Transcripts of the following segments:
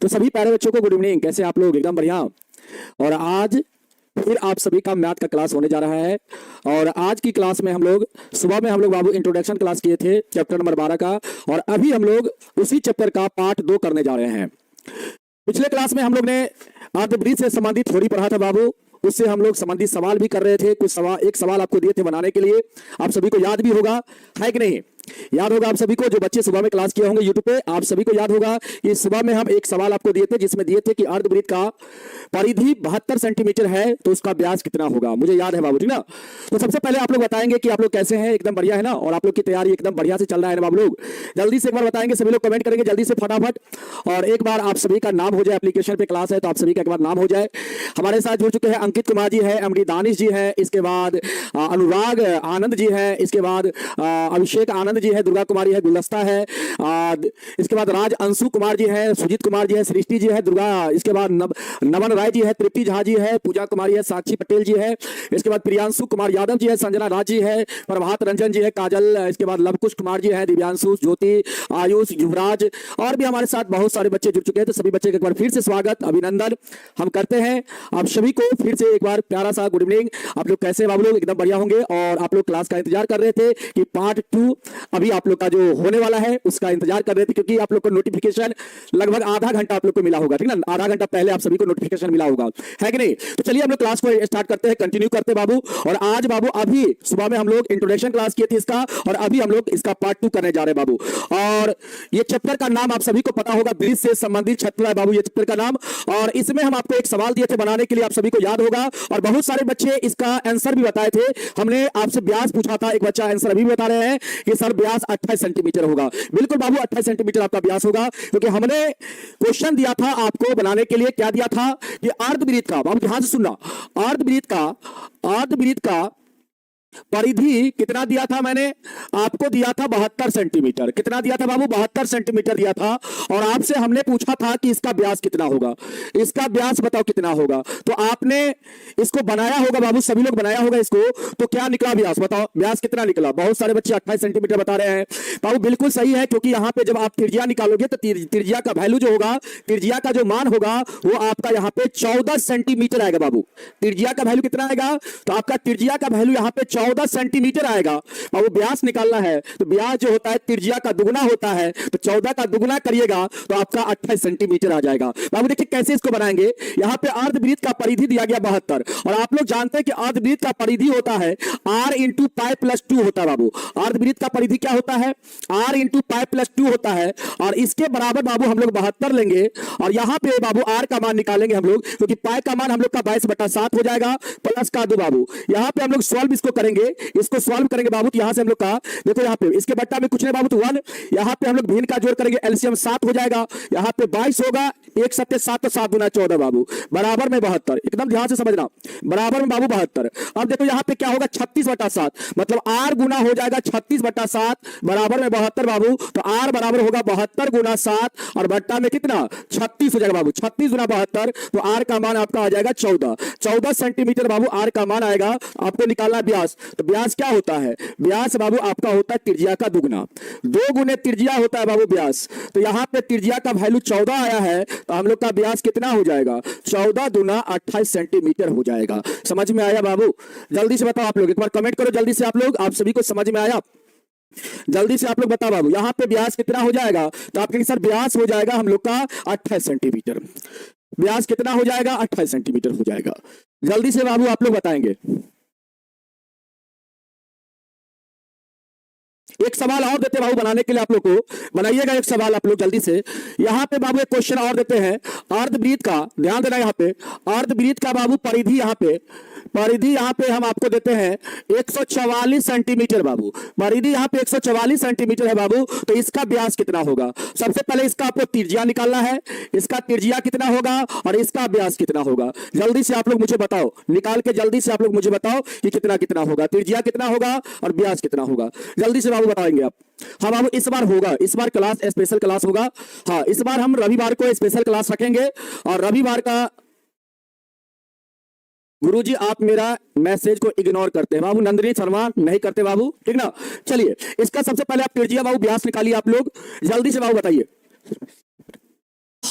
तो सभी प्यारे बच्चों को गुड इवनिंग। कैसे आप लोग? एकदम बढ़िया। और आज फिर आप सभी का मैथ का क्लास होने जा रहा है। और आज की क्लास में हम लोग सुबह में हम लोग बाबू इंट्रोडक्शन क्लास किए थे चैप्टर नंबर 12 का, और अभी हम लोग उसी चैप्टर का पार्ट 2 करने जा रहे हैं। पिछले क्लास में हम लोग ने अर्धवृत्त से संबंधित थोड़ी पढ़ा था बाबू, उससे हम लोग संबंधित सवाल भी कर रहे थे। कुछ सवाल, एक सवाल आपको दिए थे बनाने के लिए, आप सभी को याद भी होगा, है कि नहीं? याद होगा आप सभी को, जो बच्चे सुबह में क्लास किए होंगे यूट्यूब पे, आप सभी को याद होगा कि सुबह में हम एक सवाल आपको दिए थे जिसमें दिए थे कि अर्धवृत्त का परिधि 72 सेंटीमीटर है तो उसका व्यास कितना होगा। मुझे याद है बाबू, ठीक ना? तो सबसे पहले आप लोग बताएंगे कि आप लोग कैसे हैं, एकदम बढ़िया है ना? और आप लोग की तैयारी एकदम बढ़िया से चल रहा है ना बाबू लोग? जल्दी से एक बार बताएंगे, सभी लोग कमेंट करेंगे जल्दी से फटाफट। और एक बार आप सभी का नाम हो जाए, एप्लीकेशन पे क्लास है तो आप सभी का एक बार नाम हो जाए। हमारे साथ जुड़ चुके हैं अंकित कुमार जी है, एमडी दानिश जी है, इसके बाद अनुराग आनंद जी है, इसके बाद अभिषेक आनंद जी है, दुर्गा कुमारी है, गुलदस्ता है, इसके बाद राज अंशु कुमार जी है, सुजीत कुमार जी है, सृष्टि जी है, दुर्गा, इसके बाद नमन राय जी है, तृप्ति झा जी है, पूजा कुमारी है, साक्षी पटेल जी है, इसके बाद प्रियांशु कुमार यादव जी है, संजना राज जी है, प्रभात रंजन जी है, काजल, इसके बाद लवकुश कुमार जी है, दिव्यांशु, ज्योति, आयुष, युवराज, और भी हमारे साथ बहुत सारे बच्चे जुड़ चुके हैं। तो सभी बच्चे एक बार फिर से स्वागत, अभिनंदन हम करते हैं आप सभी को फिर से एक बार प्यारा सा गुड इवनिंग। आप लोग कैसे बाबू लोग? एकदम बढ़िया होंगे। और आप लोग क्लास का इंतजार कर रहे थे कि पार्ट 2 अभी आप लोग का जो होने वाला है उसका इंतजार कर रहे थे, क्योंकि आप लोग को नोटिफिकेशन लगभग आधा घंटा आप लोग को मिला होगा, ठीक ना? आधा घंटा पहले आप सभी को नोटिफिकेशन मिला होगा, है कि नहीं? तो चलिए हम लोग क्लास को स्टार्ट करते हैं, कंटिन्यू करते हैं बाबू। और आज बाबू अभी सुबह में हम लोग इंट्रोडक्शन क्लास किए थे इसका, और अभी हम लोग इसका पार्ट 2 करने जा रहे हैं बाबू। और ये चैप्टर का नाम आप सभी को पता होगा, वृत्त से संबंधित चैप्टर है बाबू ये चैप्टर का नाम। और इसमें हम आपको एक सवाल दिए थे बनाने के लिए, आप सभी को याद होगा। और बहुत सारे बच्चे इसका आंसर भी बताए थे। हमने आपसे व्यास पूछा था, एक बच्चा आंसर अभी बता रहे हैं कि सर व्यास 28 सेंटीमीटर होगा। बिल्कुल बाबू 28 सेंटीमीटर आपका व्यास होगा, क्योंकि हमने क्वेश्चन दिया था आपको बनाने के लिए। क्या दिया था? कि अर्धवृत्त का, बाबू ध्यान से सुनना, अर्धवृत्त का परिधि कितना दिया था? मैंने आपको दिया था 72 सेंटीमीटर। कितना दिया था बाबू? 72 सेंटीमीटर दिया था। और आपसे हमने पूछा था कि इसका व्यास कितना होगा, इसका व्यास बताओ कितना होगा। तो आपने इसको बनाया होगा बाबू, सभी लोग बनाया होगा इसको। तो क्या निकला व्यास? बताओ व्यास कितना निकला? बहुत सारे बच्चे 28 सेंटीमीटर बता रहे हैं बाबू। बिल्कुल सही है, क्योंकि यहां पे जब आप त्रिज्या निकालोगे तो त्रिज्या का वैल्यू जो होगा, त्रिज्या का जो मान होगा वो आपका यहां पे 14 सेंटीमीटर आएगा बाबू। त्रिज्या का वैल्यू कितना आएगा? तो आपका त्रिज्या का वैल्यू यहां पे 14 सेंटीमीटर आएगा। और वो व्यास निकालना है तो व्यास जो होता है त्रिज्या का दुगना होता है, तो 14 का दुगना करिएगा तो आपका 28 सेंटीमीटर आ जाएगा बाबू। देखिए कैसे इसको बनाएंगे। यहां पे अर्धवृत्त का परिधि दिया गया 72, और आप लोग जानते हैं कि अर्धवृत्त का परिधि होता है r इंटू पाई प्लस 2 होता है बाबू। अर्धवृत्त का परिधि क्या होता है? r इंटू पाई प्लस 2 होता है। और इसके बराबर बाबू हम लोग 72 लेंगे, और यहां पे बाबू r का मान निकालेंगे हम लोग, क्योंकि पाई का मान हम लोग का 22/7 हो जाएगा, प्लस का 2 बाबू। यहां पे हम लोग सॉल्व इसको करेंगे, इसको सॉल्व करेंगे बाबू। तो यहां से हम लोग का देखो, यहां पे इसके बट्टा में कुछ नहीं बाबू, तो 1। यहां पे हम लोग भिन्न का जोड़ करेंगे, एलसीएम 7 हो जाएगा। यहां पे 22 होगा, 1 7 7 तो 7 गुना 14 बाबू, बराबर में 72। एकदम ध्यान से समझना, बराबर में बाबू 72। अब देखो यहां पे क्या होगा, 36/7, मतलब r गुना हो जाएगा 36/7, बराबर में 72 बाबू। तो r बराबर होगा 72 गुना 7, और बट्टा में कितना? 36 हो जाएगा बाबू। 36 गुना 72, तो r का मान आपका आ जाएगा 14 सेंटीमीटर बाबू r का मान आएगा। आपको निकालना व्यास, तो व्यास क्या होता है? व्यास बाबू आपका होता है त्रिज्या का दुगना, 2 गुने त्रिज्या होता है बाबू व्यास। तो यहां पे त्रिज्या का वैल्यू 14 आया है, तो हम लोग का व्यास कितना हो जाएगा? 14 दूना 28 सेंटीमीटर हो जाएगा। समझ में आया बाबू? जल्दी से बताओ आप लोग, एक बार कमेंट करो जल्दी से आप लोग, आप सभी को समझ में आया? जल्दी से आप लोग बताओ बाबू, यहां पे व्यास कितना हो जाएगा? तो आप कहेंगे सर व्यास हो जाएगा हम लोग का 28 सेंटीमीटर। व्यास कितना हो जाएगा? 28 सेंटीमीटर हो जाएगा। जल्दी से बाबू आप लोग बताएंगे। एक सवाल और देते बाबू बनाने के लिए, आप लोग को बनाइएगा एक सवाल आप लोग जल्दी से। यहां पे बाबू एक क्वेश्चन और देते हैं अर्धवृत्त का, ध्यान देना। यहां पे अर्धवृत्त का बाबू परिधि, यहां पे हम आपको देते हैं 144 सेंटीमीटर बाबू। परिधि यहां पे 144 सेंटीमीटर है बाबू। तो इसका व्यास कितना होगा? सबसे पहले इसका आपको त्रिज्या निकालना है, इसका त्रिज्या कितना होगा और इसका व्यास कितना होगा। जल्दी से आप लोग मुझे बताओ, निकाल के जल्दी से आप लोग मुझे बताओ कि कितना कितना होगा, त्रिज्या कितना होगा और व्यास कितना होगा। जल्दी से बाबू बताएंगे आप। हाँ बाबू, इस बार होगा, इस बार क्लास स्पेशल क्लास होगा। हाँ, इस बार हम रविवार को स्पेशल क्लास रखेंगे। और रविवार का गुरुजी आप मेरा मैसेज को इग्नोर करते हैं बाबू, नंदिनी शर्मा नहीं करते बाबू, ठीक ना। चलिए इसका सबसे पहले आप त्रिज्या बाबू व्यास निकालिए आप लोग, जल्दी से बाबू बताइए।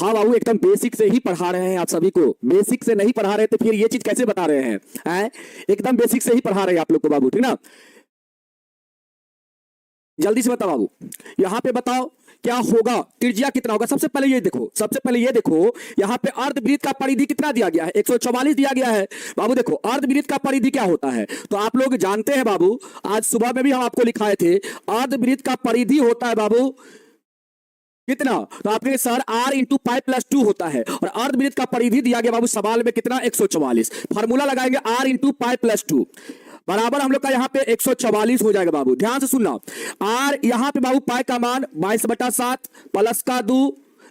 हाँ बाबू, एकदम बेसिक से ही पढ़ा रहे हैं आप सभी को। बेसिक से नहीं पढ़ा रहे तो फिर ये चीज कैसे बता रहे हैं? एकदम बेसिक से ही पढ़ा रहे हैं आप लोग को बाबू, ठीक ना। जल्दी से बताओ बाबू, यहां पे बताओ क्या होगा, त्रिज्या कितना होगा। सबसे पहले ये देखो, सबसे पहले ये देखो, यहां पे अर्धवृत्त का परिधि कितना दिया गया है, 144 दिया गया है बाबू। देखो अर्धवृत्त का परिधि क्या होता है तो आप लोग जानते हैं बाबू, आज सुबह में भी हम आपको लिखाए थे। अर्धवृत्त का परिधि होता है बाबू कितना, तो आपके sir r into pi plus 2 होता है। और अर्धवृत्त का परिधि दिया गया बाबू सवाल में कितना, 144। फार्मूला लगाएंगे r इंटू पाई प्लस 2 बराबर हम लोग का यहाँ पे 144 हो जाएगा बाबू। ध्यान से सुनना, r यहाँ पे बाबू पाई का मान 22/7 प्लस का 2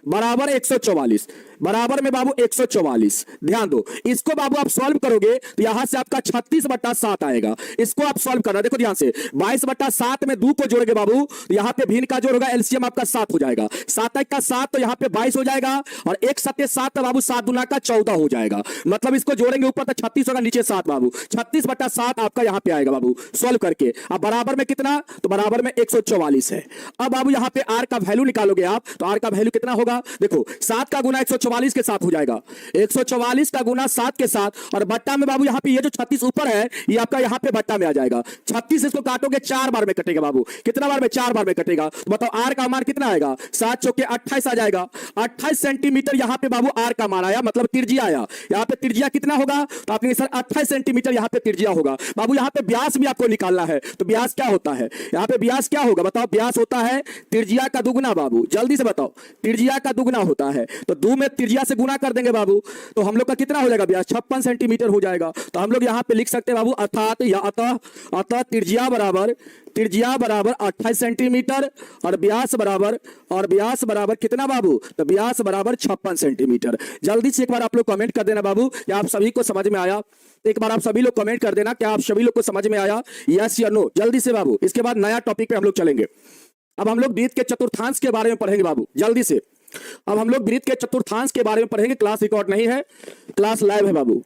बराबर 144, बराबर में बाबू 144। ध्यान दो, इसको बाबू आप सॉल्व करोगे तो यहां से आपका 36/7 आएगा। इसको आप सॉल्व करना, देखो ध्यान से, 22/7 में 2 को जोड़ोगे बाबू तो यहां पे भिन्न का जोड़ होगा, एलसीएम आपका 7 हो जाएगा। 7 1 का 7 तो यहां पे 22 हो जाएगा, और 1 7 7 बाबू 7 दूना का 14 हो जाएगा। मतलब इसको जोड़ेंगे ऊपर तो 36 होगा, नीचे 7 बाबू, 36/7 आपका यहां पे आएगा बाबू सॉल्व करके। अब बराबर में कितना, तो बराबर में 144 है। अब बाबू यहां पे आर का वैल्यू निकालोगे आप, तो आर का वैल्यू कितना होगा, देखो 7 का गुना 144 के साथ हो जाएगा, 144 का गुना 7 के साथ, और बट्टा में बाबू यहां पे ये जो 36 ऊपर है ये आपका यहां पे बट्टा में आ जाएगा। 36 इसको काटोगे 4 बार में कटेगा बाबू, कितना बार में, 4 बार में कटेगा। तो बताओ आर का मान कितना आएगा, 7 चौके 28 आ जाएगा। 28 सेंटीमीटर यहां पे बाबू आर का मान आया, मतलब त्रिज्या आया। यहां पे त्रिज्या कितना होगा, तो आपने सर 28 सेंटीमीटर यहां पे त्रिज्या होगा बाबू। यहां पे व्यास भी आपको निकालना है, तो व्यास क्या होता है, यहां पे व्यास क्या होगा बताओ, व्यास होता है त्रिज्या का दुगुना बाबू। जल्दी से बताओ, त्रिज्या का दुगुना होता है, तो 2 में त्रिज्या से गुना कर देंगे बाबू, तो हम लोग का कितना हो जाएगा व्यास, 56 सेंटीमीटर हो जाएगा। तो हम लोग यहां पे लिख सकते हैं बाबू अर्थात या अतः त्रिज्या बराबर 28 सेंटीमीटर, और व्यास बराबर कितना बाबू, तो व्यास बराबर 56 सेंटीमीटर। जल्दी से एक बार आप लोग कमेंट कर देना बाबू, क्या आप सभी को समझ में आया। एक बार आप सभी लोग कमेंट कर देना, क्या आप सभी लोग को समझ में आया, यस या नो, जल्दी से बाबू। इसके बाद नया टॉपिक पे हम लोग चलेंगे। अब हम लोग वृत्त के चतुर्थांश के बारे में पढ़ेंगे बाबू, जल्दी से। अब हम लोग वृत्त के चतुर्थांश के बारे में पढ़ेंगे। क्लास रिकॉर्ड नहीं है, क्लास लाइव है बाबू।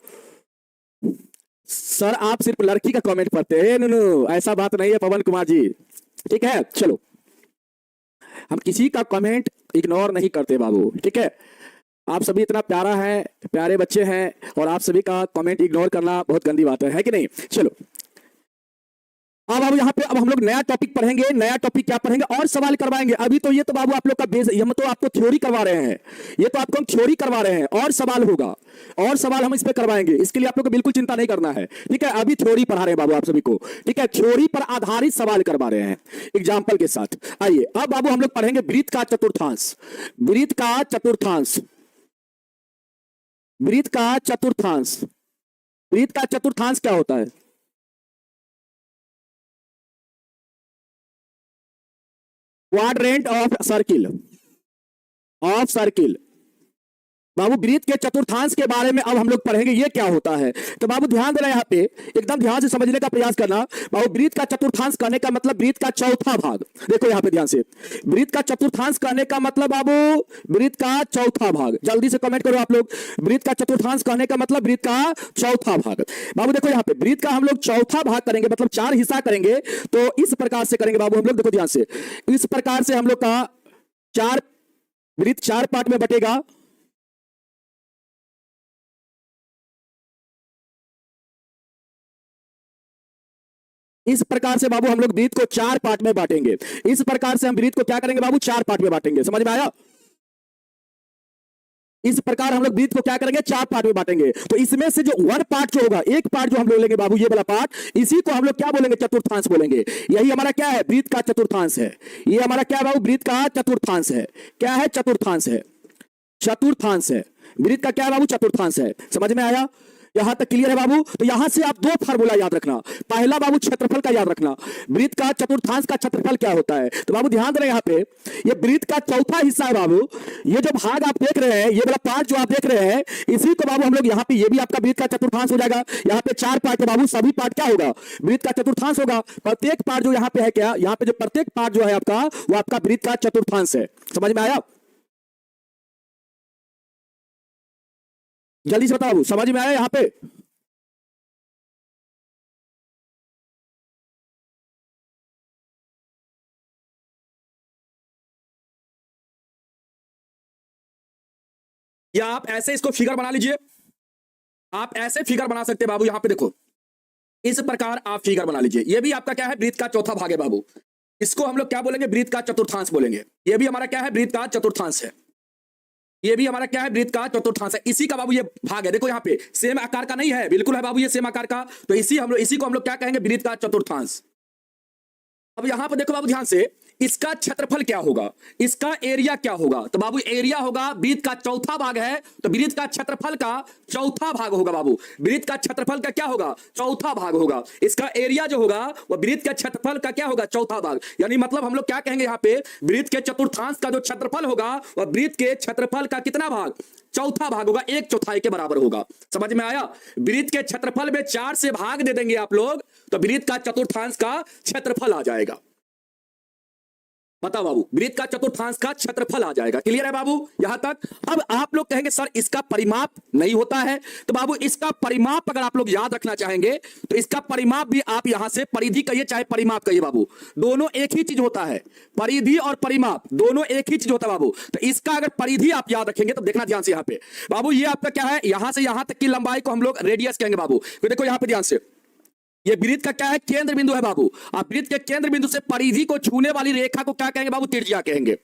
सर आप सिर्फ लड़की का कमेंट पढ़ते हैं, नो नो ऐसा बात नहीं है पवन कुमार जी, ठीक है। चलो, हम किसी का कमेंट इग्नोर नहीं करते बाबू, ठीक है। आप सभी इतना प्यारा है, प्यारे बच्चे हैं, और आप सभी का कमेंट इग्नोर करना बहुत गंदी बात है कि नहीं। चलो अब यहाँ पे अब हम लोग नया टॉपिक पढ़ेंगे। नया टॉपिक क्या पढ़ेंगे, और सवाल करवाएंगे। अभी तो ये तो बाबू आप लोग का बेस, हम तो आपको थ्योरी करवा रहे हैं, ये तो आपको हम थ्योरी करवा रहे हैं, और सवाल होगा, और सवाल हम इस पे करवाएंगे। इसके लिए आप लोग को बिल्कुल चिंता नहीं करना है, ठीक है। अभी थ्योरी पढ़ा रहे हैं बाबू आप सभी को, ठीक है। थ्योरी पर आधारित सवाल करवा रहे हैं एग्जाम्पल के साथ। आइए अब बाबू हम लोग पढ़ेंगे वृत्त का चतुर्थांश। वृत्त का चतुर्थांश, वृत्त का चतुर्थांश, वृत्त का चतुर्थांश क्या होता है, क्वाड्रेंट ऑफ सर्किल बाबू। वृत्त के चतुर्थांश के बारे में अब हम लोग पढ़ेंगे, ये क्या होता है। तो बाबू ध्यान देना, यहाँ पे एकदम ध्यान से समझने का प्रयास करना बाबू। वृत्त का चतुर्थांश करने का मतलब वृत्त का चौथा भाग। देखो यहाँ पे ध्यान से, वृत्त का चतुर्थांश करने का मतलब बाबू वृत्त का चौथा भाग। जल्दी से कमेंट करो आप लोग, वृत्त का चतुर्थांश करने का मतलब वृत्त का चौथा भाग बाबू। देखो यहाँ पे वृत्त का हम लोग चौथा भाग करेंगे, मतलब 4 हिस्सा करेंगे। तो इस प्रकार से करेंगे बाबू हम लोग, देखो ध्यान से, इस प्रकार से हम लोग का 4 वृत्त 4 पार्ट में बटेगा। इस प्रकार से बाबू हम लोग वृत्त को 4 पार्ट में बांटेंगे। इस प्रकार से हम वृत्त को क्या करेंगे बाबू, 4 पार्ट में बांटेंगे। समझ में आया, इस प्रकार हम लोग वृत्त को क्या करेंगे, 4 पार्ट में बांटेंगे। तो इसमें से जो 1 पार्ट जो होगा, एक पार्ट जो हम लोग लेंगे बाबू, ये वाला पार्ट, इसी को हम लोग क्या बोलेंगे, चतुर्थांश बोलेंगे। यही हमारा क्या है, वृत्त का चतुर्थांश है। ये हमारा क्या है बाबू, वृत्त का चतुर्थांश है। क्या है, चतुर्थांश है, चतुर्थांश है। वृत्त का क्या है बाबू, चतुर्थांश है। समझ में आया, यहां तक क्लियर है बाबू। तो यहां से आप 2 फार्मूला याद रखना। पहला बाबू क्षेत्रफल का याद रखना, वृत्त का चतुर्थांश का क्षेत्रफल क्या होता है। तो बाबू ध्यान देना, यहां पे ये वृत्त का चौथा हिस्सा है बाबू। ये जो भाग आप देख रहे हैं, ये वाला पार्ट जो आप देख रहे हैं, इसी को बाबू हम लोग यहाँ पे, ये भी आपका वृत्त का चतुर्थांश हो जाएगा। यहाँ पे 4 पार्ट है बाबू, सभी पार्ट क्या होगा, वृत्त का चतुर्थांश होगा। प्रत्येक पार्ट जो यहाँ पे है, क्या यहाँ पे जो प्रत्येक पार्ट जो है आपका, वो आपका वृत्त का चतुर्थांश है। समझ में आया, जल्दी से बताओ बाबू, समझ में आया यहाँ पे। या आप ऐसे इसको फिगर बना लीजिए, आप ऐसे फिगर बना सकते हैं बाबू, यहां पे देखो इस प्रकार आप फिगर बना लीजिए। ये भी आपका क्या है, वृत्त का चौथा भाग है बाबू। इसको हम लोग क्या बोलेंगे, वृत्त का चतुर्थांश बोलेंगे। ये भी हमारा क्या है, वृत्त का चतुर्थांश है। ये भी हमारा क्या है, वृत्त का चतुर्थांश है। इसी का बाबू ये भाग है, देखो यहाँ पे सेम आकार का नहीं है, बिल्कुल है बाबू ये सेम आकार का। तो इसी को हम लोग क्या कहेंगे, वृत्त का चतुर्थांश। अब यहां पर देखो बाबू ध्यान से, इसका क्षेत्रफल क्या होगा, इसका एरिया क्या होगा। तो बाबू एरिया होगा, वृत्त का चौथा भाग है तो वृत्त का क्षेत्रफल का चौथा भाग होगा बाबू। वृत्त का क्षेत्रफल का क्या होगा, चौथा भाग होगा। इसका एरिया जो होगा वह वृत्त के क्षेत्रफल का क्या होगा, चौथा भाग। यानी मतलब हम लोग क्या कहेंगे यहाँ पे, वृत्त के चतुर्थांश का जो क्षेत्रफल होगा वह वृत्त के क्षेत्रफल का कितना भाग, चौथा भाग होगा, एक चौथाई के बराबर होगा। समझ में आया। वृत्त के क्षेत्रफल में 4 से भाग दे देंगे आप लोग तो वृत्त का चतुर्थांश का क्षेत्रफल आ जाएगा। बताओ बाबू, वृत्त का चतुर्थांश का क्षेत्रफल आ जाएगा। क्लियर है बाबू यहां तक। अब आप लोग कहेंगे सर इसका परिमाप नहीं होता है, तो बाबू इसका परिमाप अगर आप लोग याद रखना चाहेंगे तो इसका परिमाप भी आप यहां से परिधि कहिए चाहे परिमाप कहिए बाबू, दोनों एक ही चीज होता है। परिधि और परिमाप दोनों एक ही चीज होता है बाबू। तो इसका अगर परिधि आप याद रखेंगे तो देखना ध्यान से यहां पे बाबू, ये आपका क्या है, यहां से यहां तक की लंबाई को हम लोग रेडियस कहेंगे बाबू। तो देखो यहां पे ध्यान से, ये वृत्त का क्या है, केंद्र बिंदु है बाबू। आप वृत्त के केंद्र बिंदु से परिधि को छूने वाली रेखा को क्या कहेंगे बाबू, त्रिज्या कहेंगे।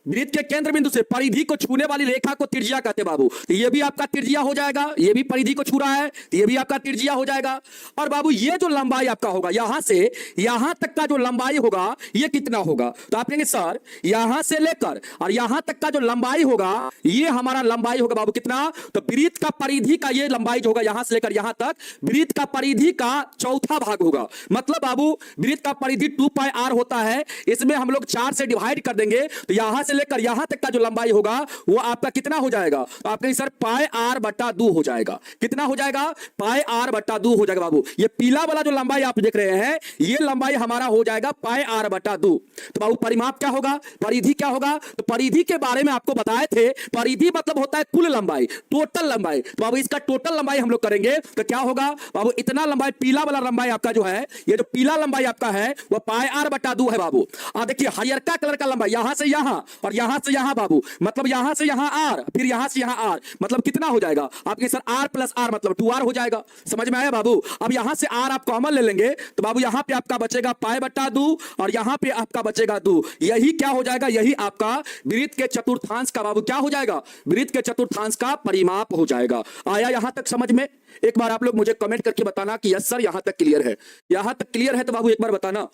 वृत्त के केंद्र बिंदु से परिधि को छूने वाली रेखा को त्रिज्या कहते हैं बाबू। तो ये भी आपका त्रिज्या हो जाएगा, ये भी परिधि को छू रहा है तो ये भी आपका त्रिज्या हो जाएगा। और बाबू ये जो लंबाई आपका होगा यहां से यहां तक का जो लंबाई होगा ये कितना होगा, तो आप कहेंगे सर यहां से लेकर और यहां तक का जो लंबाई होगा ये हमारा लंबाई होगा बाबू कितना, तो वृत्त का परिधि का ये लंबाई जो होगा यहां से लेकर यहां तक वृत्त का परिधि का चौथा भाग होगा। मतलब बाबू वृत्त का परिधि 2πr होता है, इसमें हम लोग 4 से डिवाइड कर देंगे तो यहां से लेकर यहां तक का जो लंबाई होगा वो आपका कितना हो जाएगा, तो आप कहेंगे सर πr/2 हो जाएगा। कितना हो जाएगा, πr/2 हो जाएगा बाबू। ये पीला वाला जो लंबाई आप देख रहे हैं ये लंबाई हमारा हो जाएगा πr/2। तो बाबू परिमाप क्या होगा, परिधि क्या होगा, तो परिधि के बारे में आपको बताए थे। परिधि मतलब होता है कुल लंबाई, टोटल लंबाई। तो बाबू इसका टोटल लंबाई हम लोग करेंगे तो क्या होगा बाबू, इतना लंबाई पीला वाला लंबाई आपका जो है, ये जो पीला लंबाई आपका है वो πr/2 है बाबू। देखिए हरियरका कलर का लंबाई यहां से यहां और यहां से यहां बाबू, मतलब यहां से यहां r फिर यहां से यहां r, मतलब कितना हो जाएगा आपके सर r + r मतलब 2r हो जाएगा। समझ में आया बाबू। अब यहां से r आप कॉमन ले लेंगे तो बाबू यहां पे आपका बचेगा π/2 और यहां पे आपका बचेगा 2। यही क्या हो जाएगा, यही आपका वृत्त के चतुर्थांश का बाबू क्या हो जाएगा, वृत्त के चतुर्थांश का परिमाप हो जाएगा। आया यहां तक समझ में। एक बार आप लोग मुझे कमेंट करके बताना कि यस सर यहां तक क्लियर है। यहां तक क्लियर है तो बाबू एक बार बताना,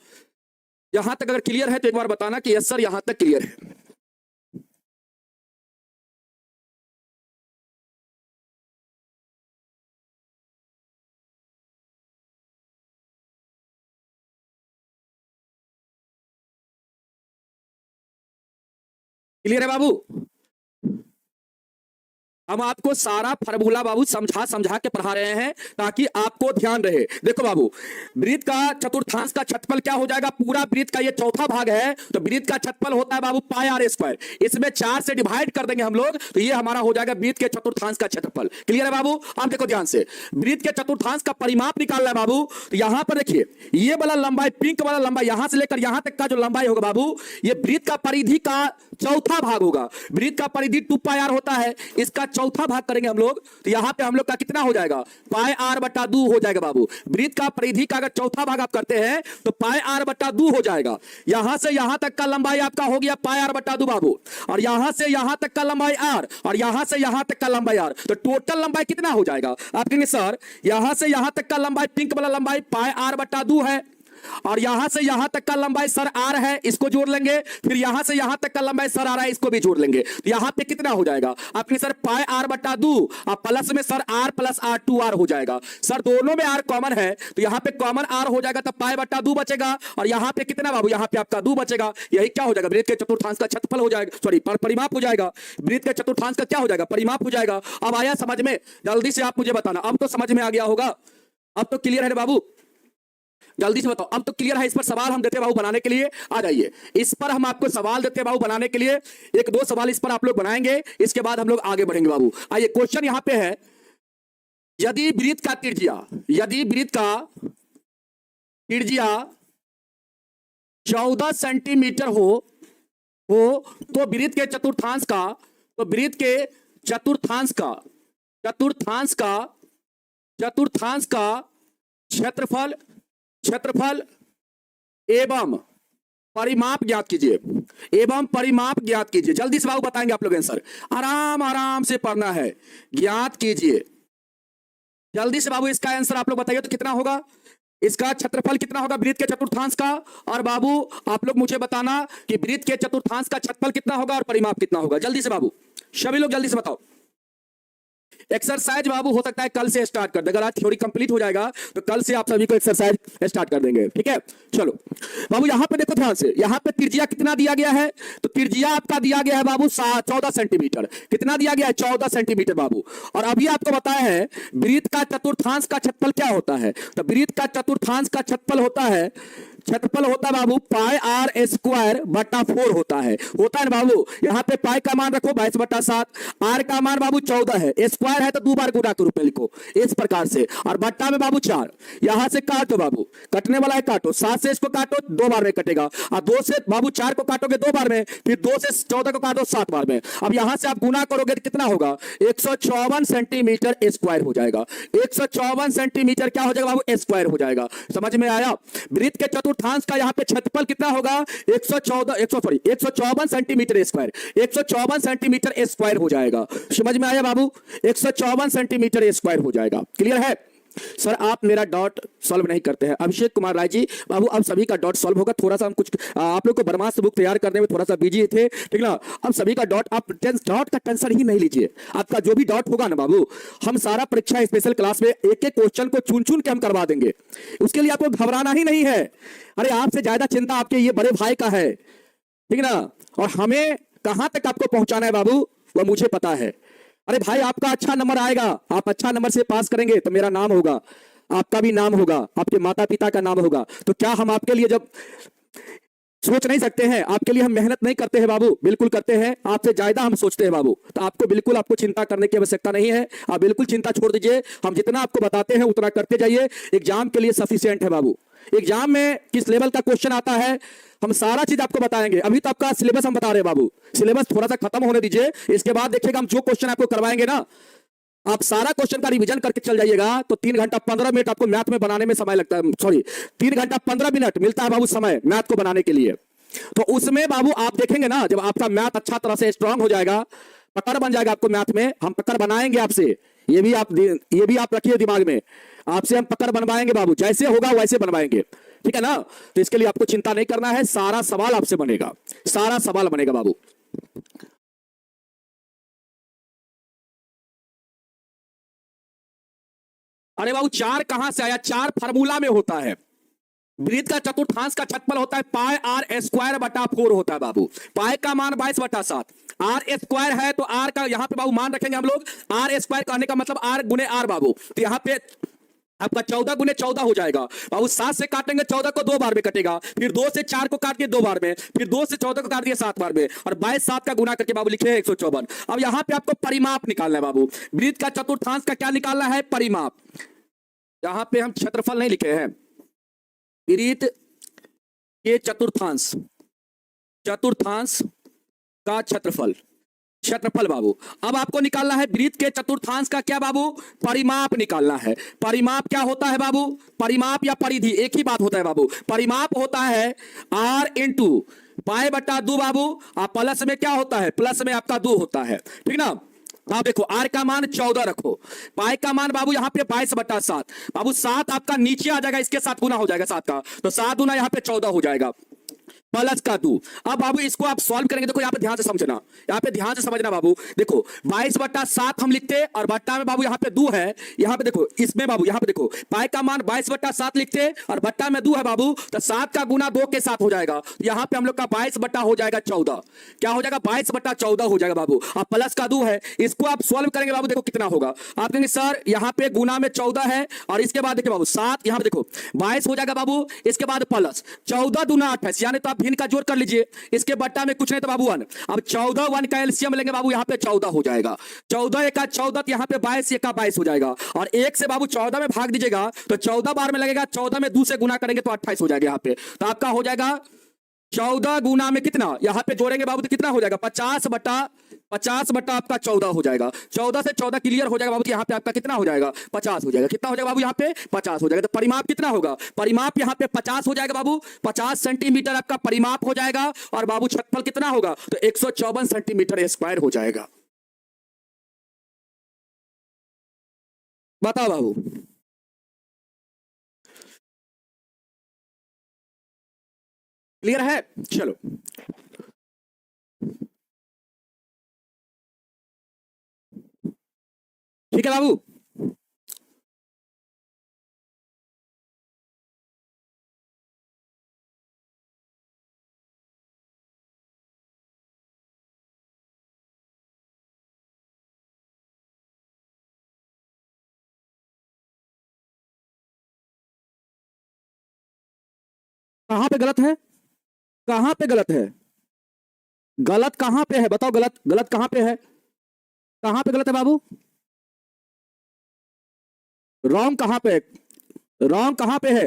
यहां तक अगर क्लियर है तो एक बार बताना कि यस सर यहां तक क्लियर है। क्लियर है बाबू। हम आपको सारा फार्मूला बाबू समझा समझा के पढ़ा रहे हैं ताकि आपको ध्यान रहे। देखो बाबू वृत्त का चतुर्थांश का क्षेत्रफल क्या हो जाएगा, पूरा वृत्त का ये चौथा भाग है तो वृत्त का क्षेत्रफल होता है बाबू πr²। इसमें 4 से डिवाइड कर देंगे हम लोग तो ये हमारा हो जाएगा वृत्त के चतुर्थांश का क्षेत्रफल। क्लियर है बाबू। अब देखो ध्यान से, वृत्त के चतुर्थांश का परिमाप निकालना है बाबू। तो यहां पर देखिए ये वाला लंबाई, पिंक वाला लंबाई यहां से लेकर यहां तक का जो लंबाई होगा बाबू ये वृत्त का परिधि का चौथा भाग होगा। वृत्त का परिधि 2πr होता है, इसका चौथा भाग करेंगे हम लोग तो यहां पे हम लोग का कितना हो जाएगा, πr/2 हो जाएगा बाबू। वृत्त का परिधि का अगर चौथा भाग आप करते हैं तो πr/2 हो जाएगा। यहां से यहां तक का लंबाई आपका हो गया πr/2 बाबू, और यहां से यहां तक का लंबाई r और यहां से यहां तक का लंबाई r, तो टोटल लंबाई कितना हो जाएगा। आप कहेंगे सर यहां से यहां तक का लंबाई, पिंक वाला लंबाई πr/2 है और यहां से यहां तक का लंबाई सर r है, इसको जोड़ लेंगे। फिर यहां से यहां तक का लंबाई सर r है, इसको भी जोड़ लेंगे। तो यहां पे कितना हो जाएगा आपके सर πr/2 और प्लस में सर r + r 2r हो जाएगा। सर दोनों में r कॉमन है तो यहां पे कॉमन r हो जाएगा, तब π/2 बचेगा और यहां पे कितना बाबू, यहां पे आपका 2 बचेगा। यही क्या हो जाएगा, वृत्त के चतुर्थांश का क्षेत्रफल हो जाएगा, सॉरी परिमाप हो जाएगा। वृत्त के चतुर्थांश का क्या हो जाएगा, परिमाप हो जाएगा। अब आया समझ में, जल्दी से आप मुझे बताना। अब तो समझ में आ गया होगा, अब तो क्लियर है बाबू, जल्दी से बताओ। अब तो क्लियर है। इस पर सवाल हम देते बाबू बनाने के लिए, आ जाइए। इस पर हम आपको सवाल देते बाबू बनाने के लिए, 1-2 सवाल इस पर आप लोग बनाएंगे, इसके बाद हम लोग आगे बढ़ेंगे बाबू। आइए क्वेश्चन यहां पे है, यदि वृत्त का त्रिज्या 14 सेंटीमीटर हो तो वृत्त के चतुर्थांश का, तो वृत्त के चतुर्थांश का चतुर्थांश का चतुर्थांश का क्षेत्रफल क्षेत्रफल एवं परिमाप ज्ञात कीजिए, एवं परिमाप ज्ञात कीजिए। जल्दी से बाबू बताएंगे आप लोग आंसर, आराम आराम से पढ़ना है। ज्ञात कीजिए जल्दी से बाबू, इसका आंसर आप लोग बताइए तो कितना होगा, इसका क्षेत्रफल कितना होगा वृत्त के चतुर्थांश का। और बाबू आप लोग मुझे बताना कि वृत्त के चतुर्थांश का क्षेत्रफल कितना होगा और परिमाप कितना होगा। जल्दी से बाबू, सभी लोग जल्दी से बताओ। एक्सरसाइज बाबू हो सकता है कल से स्टार्ट कर दे, अगर आज थ्योरी कंप्लीट हो जाएगा तो कल से आप सभी को एक्सरसाइज स्टार्ट कर देंगे, ठीक है। चलो बाबू यहां पे देखो ध्यान से, यहां पे त्रिज्या कितना दिया गया है, तो त्रिज्या आपका दिया गया है बाबू 14 सेंटीमीटर। कितना दिया गया है, 14 सेंटीमीटर बाबू। और अभी आपको बताया है वृत्त का चतुर्थांश का क्षेत्रफल क्या होता है, तो वृत्त का चतुर्थांश का क्षेत्रफल होता है बाबू पाई आर स्क्वायर बटा 4 होता है ना बाबू। यहाँ पे पाई का मान रखो 22/7, आर का मान बाबू 14 है, स्क्वायर है तो 2 बार गुणा के रूप में लिखो इस प्रकार से, और बट्टा में बाबू 4। यहां से काटो बाबू, कटने वाला है काटो, 7 से इसको काटो 2 बार में कटेगा, और 2 से बाबू 4 को काटोगे 2 बार में, फिर 2 से 14 को काटो 7 बार में। अब यहां से आप गुना करोगे तो कितना होगा, 154 सेंटीमीटर स्क्वायर हो जाएगा। 154 सेंटीमीटर क्या हो जाएगा बाबू, स्क्वायर हो जाएगा। समझ में आया। वृत्त के चतुर्थांश का यहां पे क्षेत्रफल कितना होगा, 154 सेंटीमीटर स्क्वायर, 154 सेंटीमीटर स्क्वायर हो जाएगा। समझ में आया बाबू, 154 सेंटीमीटर स्क्वायर हो जाएगा। क्लियर है। सर आप मेरा डॉट सॉल्व नहीं करते हैं, अभिषेक कुमार राय जी। बाबू अब सभी का डॉट सॉल्व होगा, थोड़ा सा हम कुछ आप लोग को ब्रह्मास्त्र बुक तैयार करने में थोड़ा सा बिजी थे, ठीक ना। अब सभी का डॉट, आप डॉट का टेंशन ही नहीं लीजिए, आपका जो भी डॉट होगा ना बाबू, हम सारा परीक्षा स्पेशल क्लास में एक एक क्वेश्चन को चुन चुन के हम करवा देंगे, उसके लिए आपको घबराना ही नहीं है। अरे आपसे ज्यादा चिंता आपके ये बड़े भाई का है, ठीक ना। और हमें कहां तक आपको पहुंचाना है बाबू, वह मुझे पता है। अरे भाई आपका अच्छा नंबर आएगा, आप अच्छा नंबर से पास करेंगे तो मेरा नाम होगा, आपका भी नाम होगा, आपके माता पिता का नाम होगा। तो क्या हम आपके लिए जब सोच नहीं सकते हैं, आपके लिए हम मेहनत नहीं करते हैं बाबू, बिल्कुल करते हैं, आपसे ज्यादा हम सोचते हैं बाबू। तो आपको बिल्कुल आपको चिंता करने की आवश्यकता नहीं है, आप बिल्कुल चिंता छोड़ दीजिए। हम जितना आपको बताते हैं उतना करते जाइए, एग्जाम के लिए सफिशिएंट है बाबू। एग्जाम में किस लेवल का क्वेश्चन आता है हम सारा चीज आपको बताएंगे। अभी तो आपका सिलेबस हम बता रहे हैं बाबू, सिलेबस थोड़ा सा खत्म होने दीजिए, इसके बाद देखिएगा हम जो क्वेश्चन आपको करवाएंगे ना, आप सारा क्वेश्चन का रिवीजन करके चल जाइएगा तो 3 घंटा 15 मिनट आपको मैथ में बनाने में समय लगता है, सॉरी 3 घंटा 15 मिनट मिलता है बाबू समय मैथ को बनाने के लिए। तो उसमें बाबू आप देखेंगे ना, जब आपका मैथ अच्छा तरह से स्ट्रांग हो जाएगा, पकड़ बन जाएगा आपको मैथ में, हम पकड़ बनाएंगे आपसे, ये भी आप रखिए दिमाग में, आपसे हम पकड़ बनवाएंगे बाबू, जैसे होगा वैसे बनवाएंगे, ठीक है ना। तो इसके लिए आपको चिंता नहीं करना है, सारा सवाल आपसे बनेगा, सारा सवाल बनेगा बाबू। अरे बाबू 4 कहां से आया, 4 फार्मूला में होता है। वृत्त का चतुर्थांश का क्षेत्रफल होता है पाई आर स्क्वायर बटा 4 होता है बाबू। पाई का मान 22/7, आर स्क्वायर है तो आर का यहां पे बाबू मान रखेंगे हम लोग, आर स्क्वायर कहने का मतलब आर गुने आर बाबू। तो यहां पे आपका 14 गुने 14 हो जाएगा बाबू। 7 से काटेंगे 14 को 2 बार में कटेगा, फिर 2 से 4 को काट के 2 बार में, फिर 2 से 14 को काट दिया 7 बार में, और 22 7 का गुना करके बाबू लिखे हैं 154। अब यहां पे आपको परिमाप निकालना है बाबू, वृत्त का चतुर्थांश का क्या निकालना है, परिमाप। यहां पे हम क्षेत्रफल नहीं लिखे हैं, वृत्त के चतुर्थांश का क्षेत्रफल बाबू। अब आपको निकालना है वृत्त के चतुर्थांश का क्या बाबू, परिमाप निकालना है। परिमाप क्या होता है बाबू, परिमाप या परिधि एक ही बात होता है बाबू। परिमाप होता है r इंटू पाई बटा 2 बाबू, और प्लस में क्या होता है, प्लस में आपका 2 होता है, ठीक ना। आप देखो r का मान 14 रखो, पाई का मान बाबू यहाँ पे 22/7 बाबू, 7 आपका नीचे आ जाएगा, इसके साथ गुना हो जाएगा 7 का, तो 7 गुना यहाँ पे 14 हो जाएगा प्लस का 2। अब बाबू इसको आप सॉल्व करेंगे, देखो यहाँ पे ध्यान से समझना, यहाँ पे ध्यान से समझना बाबू। देखो 22/7 हम लिखते, और बट्टा में बाबू यहाँ पे 2 है, यहाँ पे देखो इसमें बाबू यहाँ पे देखो पाई का मान 22/7 लिखते और बट्टा में 2 है बाबू, तो 7 का गुना 2 के साथ हो जाएगा, तो यहाँ पे हम लोग का 22 बट्टा हो जाएगा 14। क्या हो जाएगा, 22/14 हो जाएगा बाबू। अब प्लस का 2 है, इसको आप सॉल्व करेंगे बाबू, देखो कितना होगा। आप कहेंगे सर यहाँ पे गुना में 14 है, और इसके बाद देखिए बाबू 7, यहाँ पे देखो 22 हो जाएगा बाबू, इसके बाद प्लस 14 दूना 28, यानी तो आप भिन्न का जोड़ कर लीजिए, इसके बट्टा में कुछ नहीं तो बाबू 1। अब 14 1 का एलसीएम लेंगे बाबू, यहाँ पे 14 हो जाएगा, 14 1 का 14, यहाँ पे 22 1 का 22 हो जाएगा, और 1 से बाबू 14 में भाग दीजिएगा तो 14 बार में लगेगा, 14 में 2 से गुना करेंगे तो 28 हो जाएगा यहाँ पे। तो आपका हो जाएगा 14 गुना में कितना, यहां पे जोड़ेंगे बाबू तो कितना हो जाएगा 50 बट्टा आपका 14 हो जाएगा। 14 से 14 क्लियर हो जाएगा बाबू, यहाँ पे आपका कितना हो जाएगा 50 हो जाएगा। कितना हो जाएगा बाबू यहाँ पे 50 हो जाएगा। तो परिमाप कितना होगा, परिमाप यहाँ पे 50 हो जाएगा बाबू, 50 सेंटीमीटर आपका परिमाप हो जाएगा। और बाबू क्षेत्रफल कितना होगा, तो 154 सेंटीमीटर स्क्वायर हो जाएगा। बताओ बाबू, क्लियर है? चलो ठीक है बाबू। कहां पे गलत है, कहां पे गलत है, गलत कहां पे है बताओ, गलत गलत कहां पे है, कहां पे गलत है बाबू, रॉन्ग कहां पे, रॉन्ग कहां पे है।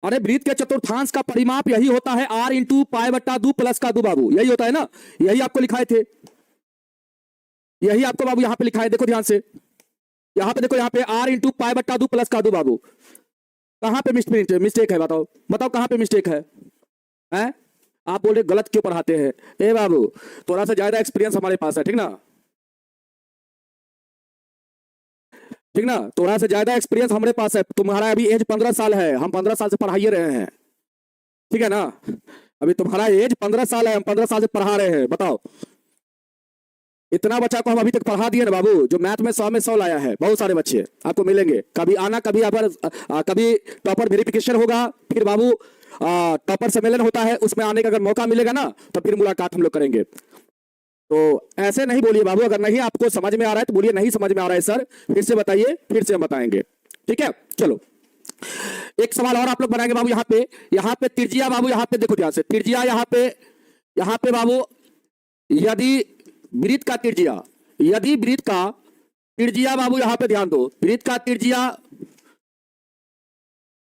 अरे वृत्त के चतुर्थांश का परिमाप यही होता है r इंटू पाई बट्टा 2 प्लस का 2 बाबू, यही होता है ना, यही आपको लिखाए थे, यही आपको बाबू यहां पे लिखा है, देखो ध्यान से, यहां पे देखो, यहां पे r इंटू पाई बट्टा 2 प्लस का 2 बाबू। कहां पे मिस्टेक है बताओ, बताओ कहां पे मिस्टेक है, हैं? आप बोल रहे गलत क्यों पढ़ाते हैं, ए बाबू थोड़ा सा ज्यादा एक्सपीरियंस हमारे पास है, ठीक ना, ठीक ना, थोड़ा सा ज्यादा एक्सपीरियंस हमारे पास है। तुम्हारा अभी एज 15 साल है, हम 15 साल से पढ़ाइए रहे हैं, ठीक है ना, अभी तुम्हारा एज 15 साल है, हम 15 साल से पढ़ा रहे हैं। बताओ इतना बच्चा को हम अभी तक पढ़ा दिए ना बाबू, जो मैथ में 100 में 100 लाया है, बहुत सारे बच्चे आपको मिलेंगे। कभी आना, कभी अगर कभी टॉपर वेरिफिकेशन होगा, फिर बाबू टॉपर सम्मेलन होता है, उसमें आने का अगर मौका मिलेगा ना, तो फिर मुलाकात हम लोग करेंगे। तो ऐसे नहीं बोलिए बाबू, अगर नहीं आपको समझ में आ रहा है तो बोलिए नहीं समझ में आ रहा है सर, फिर से बताइए, फिर से हम बताएंगे, ठीक है। चलो एक सवाल और आप लोग बनाएंगे बाबू, यहाँ पे त्रिज्या बाबू, यहाँ पे देखो ध्यान से, त्रिज्या यहाँ पे बाबू, यदि वृत्त का त्रिज्या, यदि वृत्त का त्रिज्या बाबू, यहाँ पे ध्यान दो, वृत्त का त्रिज्या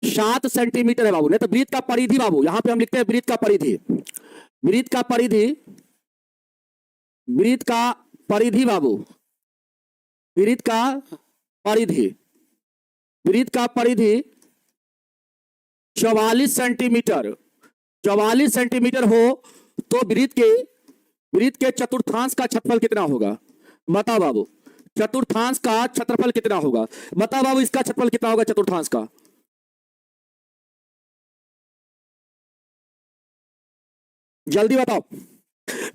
7 सेंटीमीटर है बाबू, नहीं तो वृत्त का परिधि बाबू, यहाँ पे हम लिखते हैं वृत्त का परिधि, वृत्त का परिधि, वृत्त का परिधि बाबू, वृत्त का परिधि, वृत्त का परिधि 44 सेंटीमीटर, 44 सेंटीमीटर हो तो वृत्त के चतुर्थांश का क्षेत्रफल कितना होगा, बताओ बाबू, चतुर्थांश का क्षेत्रफल कितना होगा, बताओ बाबू, इसका क्षेत्रफल कितना होगा चतुर्थांश का, जल्दी बताओ।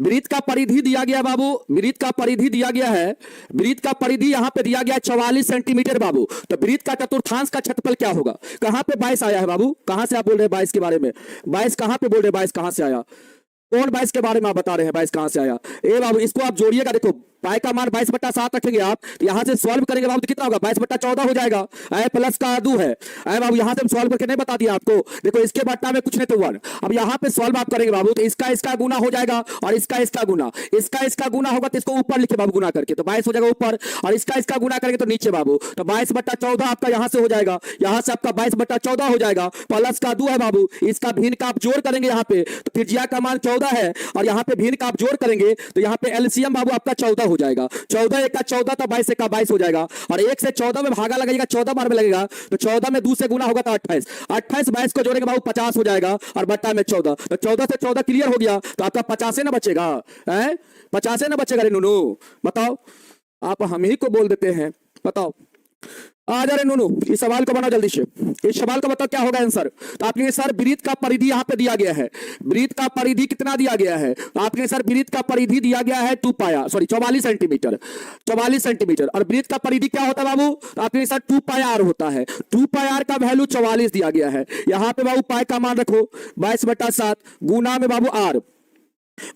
वृत्त का परिधि दिया गया बाबू, वृत्त का परिधि दिया गया है, वृत्त का परिधि यहां पे दिया गया 44 सेंटीमीटर बाबू, तो वृत्त का चतुर्थांश का क्षेत्रफल क्या होगा। कहां पे 22 आया है बाबू, कहां से आप बोल रहे हैं 22 के बारे में, 22 कहां पे बोल रहे हैं, 22 कहां से आया, कौन 22 के बारे में आप बता रहे हैं, 22 कहां से आया। ए बाबू इसको आप जोड़िएगा, देखो पाई का मान 22/7 रखेंगे आप, तो यहां से सॉल्व करेंगे बाबू तो कितना होगा 22/14 हो जाएगा, ए प्लस का 2 है, ए बाबू यहां से हम सॉल्व करके नहीं बता दिया आपको, देखो इसके बट्टा में कुछ नहीं तो 1, अब यहां पे सॉल्व आप करेंगे बाबू तो इसका गुना हो जाएगा, और इसका गुना, इसका गुना होगा तो इसको ऊपर लिखे बाबू गुना करके, तो 22 हो जाएगा ऊपर, और इसका गुना करेंगे तो नीचे बाबू, तो 22/14 आपका यहां से हो जाएगा, यहां से आपका 22/14 हो जाएगा, प्लस का 2 है बाबू, इसका भिन्न का आप जोड़ करेंगे यहाँ पे, तो त्रिज्या का मान 14 है, और यहाँ पे भिन्न का आप जोड़ करेंगे तो यहाँ पे एलसीएम बाबू आपका 14 हो जाएगा, 14 एक का 14 तो 22 एक का 22 हो जाएगा, और 1 से 14 में भागा लगेगा, 14 बार में लगेगा, तो 14 में 2 से गुना होगा तो 28, 22 को जोड़ेंगे बाबू 50 हो जाएगा, और बट्टा में 14, तो 14 से 14 क्लियर हो गया, तो आपका 50 ना बचेगा, 50 ना बचेगा रे नूनू, बताओ, आप हम ही को बोल देते हैं, बताओ आ जा रहे नूनू, इस सवाल को बनाओ जल्दी से, इस सवाल का बताओ क्या होगा आंसर। तो आपके सर वृत्त का परिधि यहाँ पे दिया गया है, वृत्त का परिधि कितना दिया गया है, तो आपके सर वृत्त का परिधि दिया गया है 44 सेंटीमीटर, 44 सेंटीमीटर, और वृत्त का परिधि क्या होता है बाबू, तो आपके सर 2 पाई आर होता है, 2 पाई आर का वैल्यू 44 दिया गया है, यहाँ पे बाबू पाई का मान रखो 22/7 गुना में बाबू आर,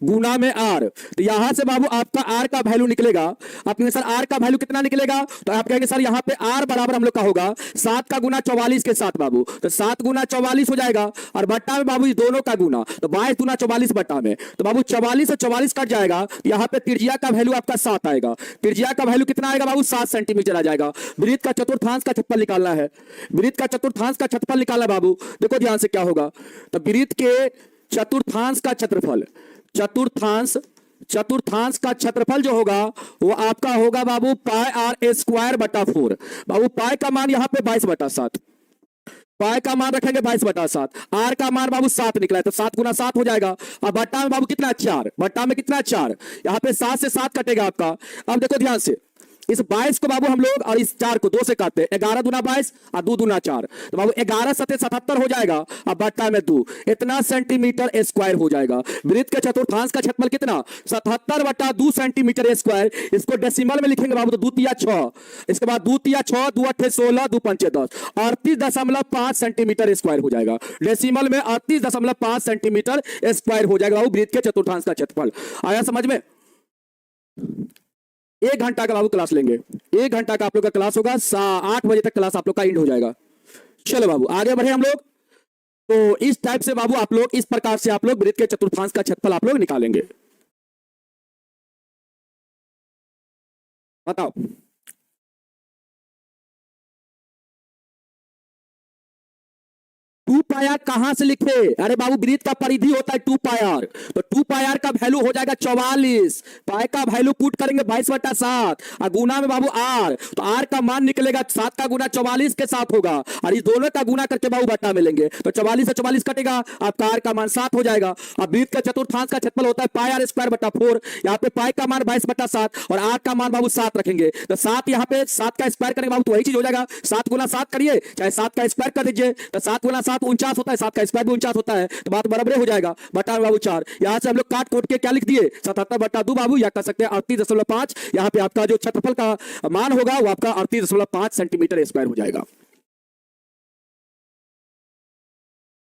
गुना में आर, तो यहां से बाबू आपका आर का वैल्यू निकलेगा, आपके सर आर का वैल्यू कितना निकलेगा, तो आप कहेंगे सर यहां पे आर बराबर हम लोग का होगा 7 का गुना 44 के साथ बाबू, तो 7 गुना 44 हो जाएगा, और बट्टा में बाबू दोनों का गुना, तो 22 गुना 44 बट्टा में, तो बाबू 44 और 44 कट जाएगा, यहाँ पे त्रिज्या का वैल्यू आपका 7 आएगा, त्रिज्या का वैल्यू कितना आएगा बाबू 7 सेंटीमीटर आ जाएगा। वृत्त का चतुर्थांश का क्षेत्रफल निकालना है, वृत्त का चतुर्थांश का क्षेत्रफल निकालना बाबू, देखो ध्यान से क्या होगा, तो वृत्त के चतुर्थांश का क्षेत्रफल, चतुर्थांश का क्षेत्रफल जो होगा वो आपका होगा बाबू पाई आर स्क्वायर बटा 4। बाबू पाई का मान यहां पे 22/7, पाई का मान रखेंगे 22/7, आर का मान बाबू 7 निकला है तो 7 गुना 7 हो जाएगा। अब बट्टा में बाबू कितना 4, बट्टा में कितना 4, यहां पे 7 से 7 कटेगा आपका। अब देखो ध्यान से, इस 22 को बाबू हम लोग और इस 4 को 2 से काटते हैं, 11 दूना 22 और 2 दूना 4, तो बाबू 11 सते 77 हो जाएगा। अब बट्टा में 2, इतना सेंटीमीटर स्क्वायर हो जाएगा। वृत्त के चतुर्थांश का क्षेत्रफल कितना 77/2 सेंटीमीटर स्क्वायर। इसको डेसिमल में लिखेंगे बाबू तो 2 तिया 6, इसके बाद 2 तिया 6, 2 अट्ठे 16, 2 पंचे 10, 38.5 सेंटीमीटर स्क्वायर हो जाएगा। डेसिमल में 38.5 सेंटीमीटर स्क्वायर हो जाएगा बाबू वृत्त के चतुर्थांश का क्षेत्रफल। आया समझ में? 1 घंटा का बाबू क्लास लेंगे, 1 घंटा का आप लोग का क्लास होगा, 8 बजे तक क्लास आप लोग का एंड हो जाएगा। चलो बाबू आगे बढ़े हम लोग। तो इस टाइप से बाबू आप लोग इस प्रकार से आप लोग वृत्त के चतुर्थांश का क्षेत्रफल आप लोग निकालेंगे। बताओ 2 पाई आर कहां से लिखे? अरे बाबू वृत्त का परिधि होता है 2 पाई आर, तो 2 पाई आर का वैल्यू हो जाएगा 44, पाई का वैल्यू पुट करेंगे 22/7 और गुना में बाबू आर, तो आर का मान निकलेगा 7 का गुना 44 के साथ होगा और इस दोनों का गुना करके बाबू बट्टा में लेंगे तो 44 से 44 कटेगा, आपका आर का मान 7 हो जाएगा। अब वृत्त का चतुर्थांश का क्षेत्रफल होता है पाई आर स्क्वायर बटा 4, यहाँ पे पाई का मान 22/7 और आर का मान बाबू 7 रखेंगे तो 7 यहाँ पे 7 का स्क्वायर करेंगे बाबू तो वही चीज हो जाएगा, 7 गुना 7 करिए चाहे 7 का स्क्वायर कर दीजिए तो 7 गुना 7 49 होता है, 7 का स्क्वायर भी 49 होता है, तो बात बराबर हो जाएगा। बटा बाबू 4, यहां से हम लोग काट कोट के क्या लिख दिए 77/2 बाबू, या कह सकते हैं 38.5। यहां पे आपका जो क्षेत्रफल का मान होगा वो आपका 38.5 सेंटीमीटर स्क्वायर हो जाएगा।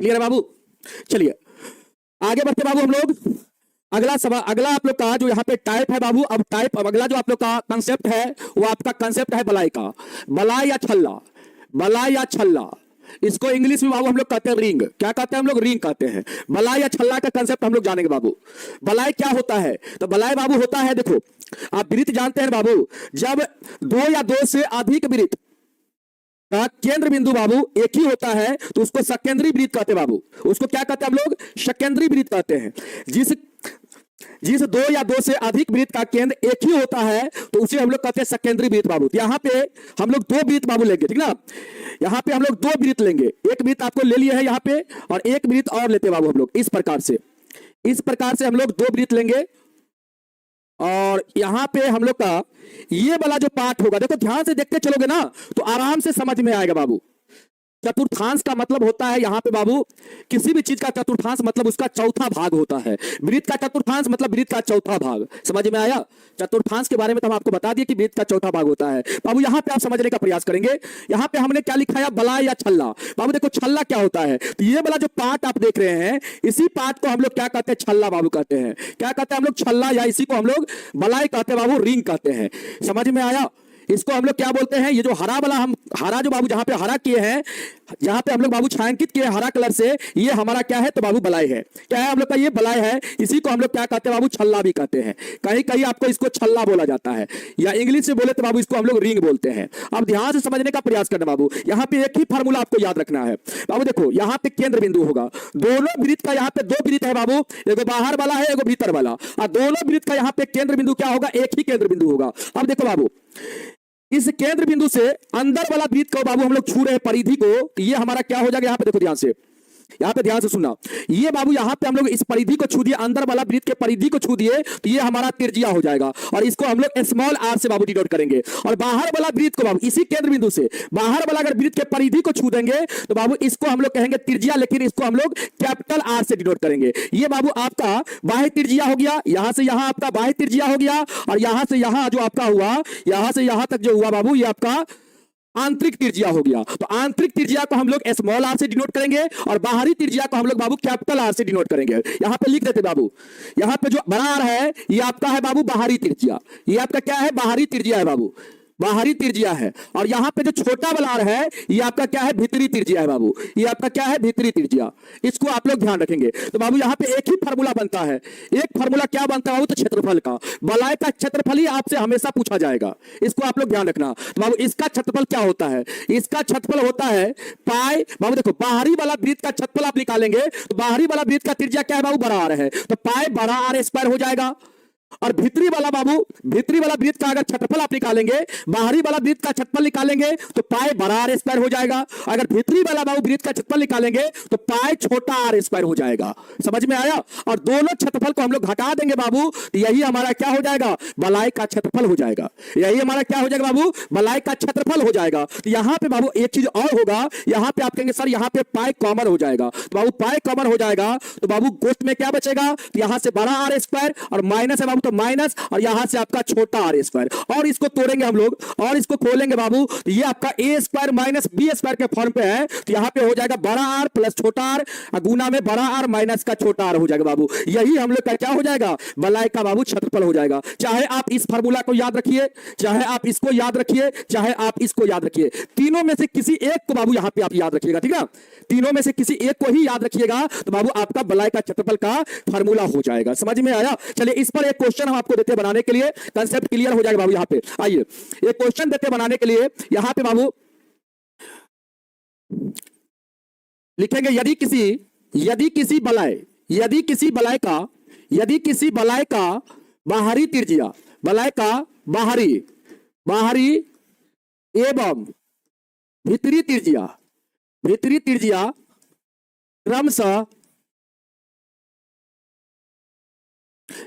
क्लियर है बाबू? चलिए आगे बढ़ते बाबू हम लोग। अगला सवाल, अगला आप लोग का जो यहाँ पे टाइप है बाबू, अब टाइप, अब अगला जो आप लोग का कंसेप्ट है वो आपका कंसेप्ट है बलाई का। बलाई या छल्ला, बलाई या छल्ला, इसको इंग्लिश में बाबू हम लोग कहते हैं रिंग। क्या कहते हैं हम लोग? रिंग कहते हैं। बलाई या छल्ला का कंसेप्ट हम लोग जानेंगे बाबू। बलाई क्या होता है? तो बलाई बाबू होता है, देखो आप वृत्त जानते हैं बाबू, जब 2 या 2 से अधिक वृत्त का केंद्र बिंदु बाबू एक ही होता है तो उसको सकेंद्री वृत्त कहते हैं बाबू। उसको क्या कहते हैं हम लोग? सकेंद्री वृत्त कहते हैं। जिस 2 या 2 से अधिक वृत्त का केंद्र एक ही होता है तो उसे हम लोग कहते हैं सकेंद्री वृत्त बाबू। यहाँ पे हम लोग 2 वृत्त बाबू लेंगे, ठीक ना? यहाँ पे हम लोग 2 वृत्त लेंगे, एक वृत्त आपको ले लिया है यहाँ पे और एक वृत्त और लेते बाबू हम लोग इस प्रकार से हम लोग 2 वृत्त लेंगे और यहाँ पे हम लोग का ये वाला जो पार्ट होगा, देखो ध्यान से देखते चलोगे ना तो आराम से समझ में आएगा बाबू। चतुर्थांश का मतलब होता है यहाँ पे बाबू, किसी भी चीज का चतुर्थांश मतलब उसका चौथा भाग होता है। वृत्त का चतुर्थांश मतलब वृत्त का चौथा भाग। समझ में आया? चतुर्थांश के बारे में तो हम आपको बता दिए कि वृत्त का चौथा भाग होता है बाबू। यहाँ पे आप समझने का प्रयास करेंगे। यहाँ पे हमने क्या लिखा है? बलाई या छल्ला। बाबू देखो छल्ला क्या होता है, तो ये वाला जो पार्ट आप देख रहे हैं इसी पार्ट को हम लोग क्या कहते हैं? छल्ला बाबू कहते हैं। क्या कहते हैं हम लोग? छल्ला, या इसी को हम लोग बलाई कहते हैं बाबू, रिंग कहते हैं। समझ में आया? इसको हम लोग क्या बोलते हैं? ये जो हरा वाला, हम हरा जो बाबू जहां पे हरा किए हैं, जहां पे हम लोग बाबू छायांकित किए हरा कलर से, ये हमारा क्या है? तो बाबू बलाई है। क्या है हम लोग का? ये बलाई है। इसी को हम लोग क्या कहते हैं बाबू? छल्ला भी कहते हैं। कहीं कहीं आपको इसको छल्ला बोला जाता है, या इंग्लिश से बोले तो बाबू इसको हम लोग रिंग बोलते हैं। अब ध्यान से समझने का प्रयास करना बाबू। यहाँ पे एक ही फार्मूला आपको याद रखना है बाबू। देखो यहाँ पे केंद्र बिंदु होगा, दोनों वृत्त का यहाँ पे 2 वृत्त है बाबू, एगो बाहर वाला है एगो भीतर वाला, और दोनों वृत्त का यहाँ पे केंद्र बिंदु क्या होगा? एक ही केंद्र बिंदु होगा। अब देखो बाबू, इस केंद्र बिंदु से अंदर वाला वृत्त को बाबू हम लोग छू रहे हैं परिधि को, तो ये हमारा क्या हो जाएगा? यहाँ पे देखो ध्यान से, यहाँ पे ध्यान से सुनना। ये बाबू यहाँ पे हम लोग इस परिधि को छू दिए, अंदर वाला वृत्त के परिधि को छू दिए तो ये हमारा त्रिज्या हो जाएगा और इसको हम लोग स्मॉल आर से बाबू डिनोट करेंगे। और बाहर वाला वृत्त को बाबू इसी केंद्र बिंदु से बाहर वाला अगर वृत्त के परिधि को छू देंगे तो बाबू इसको हम लोग कहेंगे त्रिज्या, लेकिन इसको हम लोग कैपिटल आर से डिनोट करेंगे। ये बाबू आपका बाह्य त्रिज्या हो गया, यहां से यहां आपका बाह्य त्रिज्या हो गया, और यहां से यहां जो आपका हुआ, यहां से यहां तक जो हुआ बाबू, ये आपका आंतरिक त्रिज्या हो गया। तो आंतरिक त्रिज्या को हम लोग स्मॉल आर से डिनोट करेंगे और बाहरी त्रिज्या को हम लोग बाबू कैपिटल आर से डिनोट करेंगे। यहां पे लिख देते बाबू, यहां पे जो बड़ा आर है ये आपका है बाबू बाहरी त्रिज्या, ये आपका क्या है? बाहरी त्रिज्या है बाबू। बाहरी त्रिज्या है, और यहां पे जो छोटा वाला आर है ये आपका क्या है, भीतरी त्रिज्या है बाबू, ये आपका क्या है, भीतरी त्रिज्या। इसको आप लोग ध्यान रखेंगे। तो बाबू यहां पे एक ही फार्मूला बनता है, एक फार्मूला क्या बनता है बाबू, तो क्षेत्रफल का, वलय का क्षेत्रफल ही आपसे हमेशा पूछा जाएगा, इसको आप लोग ध्यान रखना। तो बाबू इसका क्षेत्रफल क्या होता है, इसका क्षेत्रफल होता है पाई। बाबू देखो बाहरी वाला वृत्त का क्षेत्रफल आप निकालेंगे तो बाहरी वाला वृत्त का त्रिज्या क्या है बाबू, बड़ा आर है, तो पाई बड़ा आर स्क्वायर हो जाएगा। और भीतरी वाला बाबू, भीतरी वाला वृत्त का अगर क्षेत्रफल आप निकालेंगे, बाहरी वाला वृत्त का क्षेत्रफल निकालेंगे तो पाई बड़ा आर स्क्वायर हो जाएगा। अगर भीतरी वाला बाबू वृत्त का क्षेत्रफल निकालेंगे तो पाई छोटा आर स्क्वायर हो जाएगा। समझ में आया? और दोनों क्षेत्रफल को हम लोग घटा देंगे बाबू, यही हमारा क्या हो जाएगा, वलय का क्षेत्रफल हो जाएगा। यही हमारा क्या हो जाएगा बाबू, वलय का क्षेत्रफल हो जाएगा। तो यहां पे बाबू एक चीज और होगा, यहां पे आप कहेंगे सर यहां पे पाई कॉमन हो जाएगा, तो बाबू पाई कॉमन हो जाएगा तो बाबू गोष्ठ में क्या बचेगा, तो यहां से बड़ा आर स्क्वायर और माइनस है बाबू, तो माइनस, और यहां से आपका छोटा आर स्क्वायर, और इसको तोड़ेंगे हम लोग और इसको खोलेंगे बाबू, तो ये आपका ए स्क्वायर माइनस बी स्क्वायर के फॉर्म पे है। तो यहां पे हो जाएगा बड़ा आर प्लस छोटा आर, गुना में बड़ा आर माइनस का छोटा आर हो जाएगा बाबू। यही हम लोग का क्या हो जाएगा, वलय का बाबू क्षेत्रफल हो जाएगा। चाहे आप इस फार्मूला को याद रखिए, चाहे आप इसको याद रखिए, चाहे आप इसको याद रखिए, तीनों में से किसी एक को बाबू यहां पे आप याद रखिएगा, ठीक है, तीनों में से किसी एक को ही याद रखिएगा, तो बाबू आपका वलय का क्षेत्रफल का फार्मूला हो जाएगा। समझ में आया? चलिए इस पर एक क्वेश्चन हम आपको देते बनाने के लिए, कंसेप्ट क्लियर हो जाएगा बाबू। यहां पे आइए एक क्वेश्चन देते बनाने के लिए, यहां पे बाबू लिखेंगे यदि किसी वलय का बाहरी त्रिज्या, वलय का बाहरी एवं भीतरी त्रिज्या क्रमशः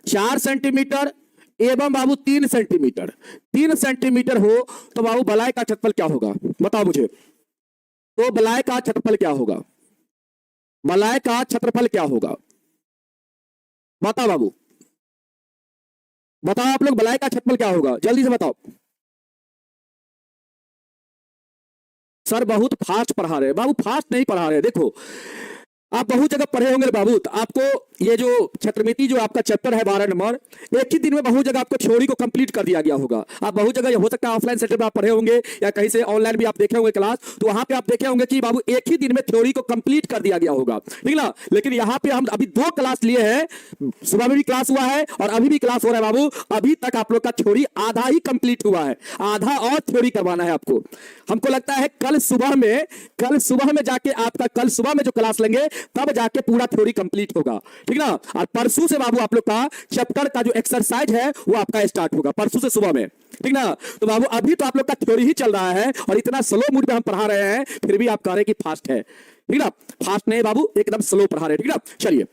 4 सेंटीमीटर एवं बाबू 3 सेंटीमीटर हो तो बाबू वलय का क्षेत्रफल क्या होगा, बताओ मुझे। तो वलय का क्षेत्रफल क्या होगा, वलय का क्षेत्रफल क्या होगा, बताओ बाबू, बताओ आप लोग, वलय का क्षेत्रफल क्या होगा, जल्दी से बताओ। सर बहुत फास्ट पढ़ा रहे बाबू, फास्ट नहीं पढ़ा रहे। देखो आप बहुत जगह पढ़े होंगे बाबू, तो आपको ये जो क्षेत्रमिति जो आपका चैप्टर है 12 नंबर, एक ही दिन में बहुत जगह आपको थ्योरी को कंप्लीट कर दिया गया होगा। आप बहुत जगह हो सकता है ऑफलाइन सेंटर में आप पढ़े होंगे या कहीं से ऑनलाइन भी आप देखे होंगे क्लास, तो वहां पे आप देखे होंगे कि बाबू एक ही दिन में थ्योरी को कंप्लीट कर दिया गया होगा, ठीक ना। लेकिन यहाँ पे हम अभी 2 क्लास लिए हैं, सुबह में भी क्लास हुआ है और अभी भी क्लास हो रहा है बाबू। अभी तक आप लोग का थ्योरी आधा ही कंप्लीट हुआ है, आधा और थ्योरी करवाना है आपको। हमको लगता है कल सुबह में जाके आपका, कल सुबह में जो क्लास लेंगे तब जाके पूरा थ्योरी कंप्लीट होगा, ठीक ना। और परसों से बाबू आप लोग का चैप्टर का जो एक्सरसाइज है वो आपका स्टार्ट होगा परसों से सुबह में, ठीक ना। तो बाबू अभी तो आप लोग का थ्योरी ही चल रहा है और इतना स्लो मूड में हम पढ़ा रहे हैं, फिर भी आप कह रहे हैं कि फास्ट है, ठीक ना। फास्ट नहीं बाबू, एकदम स्लो पढ़ा रहे हैं, ठीक ना। चलिए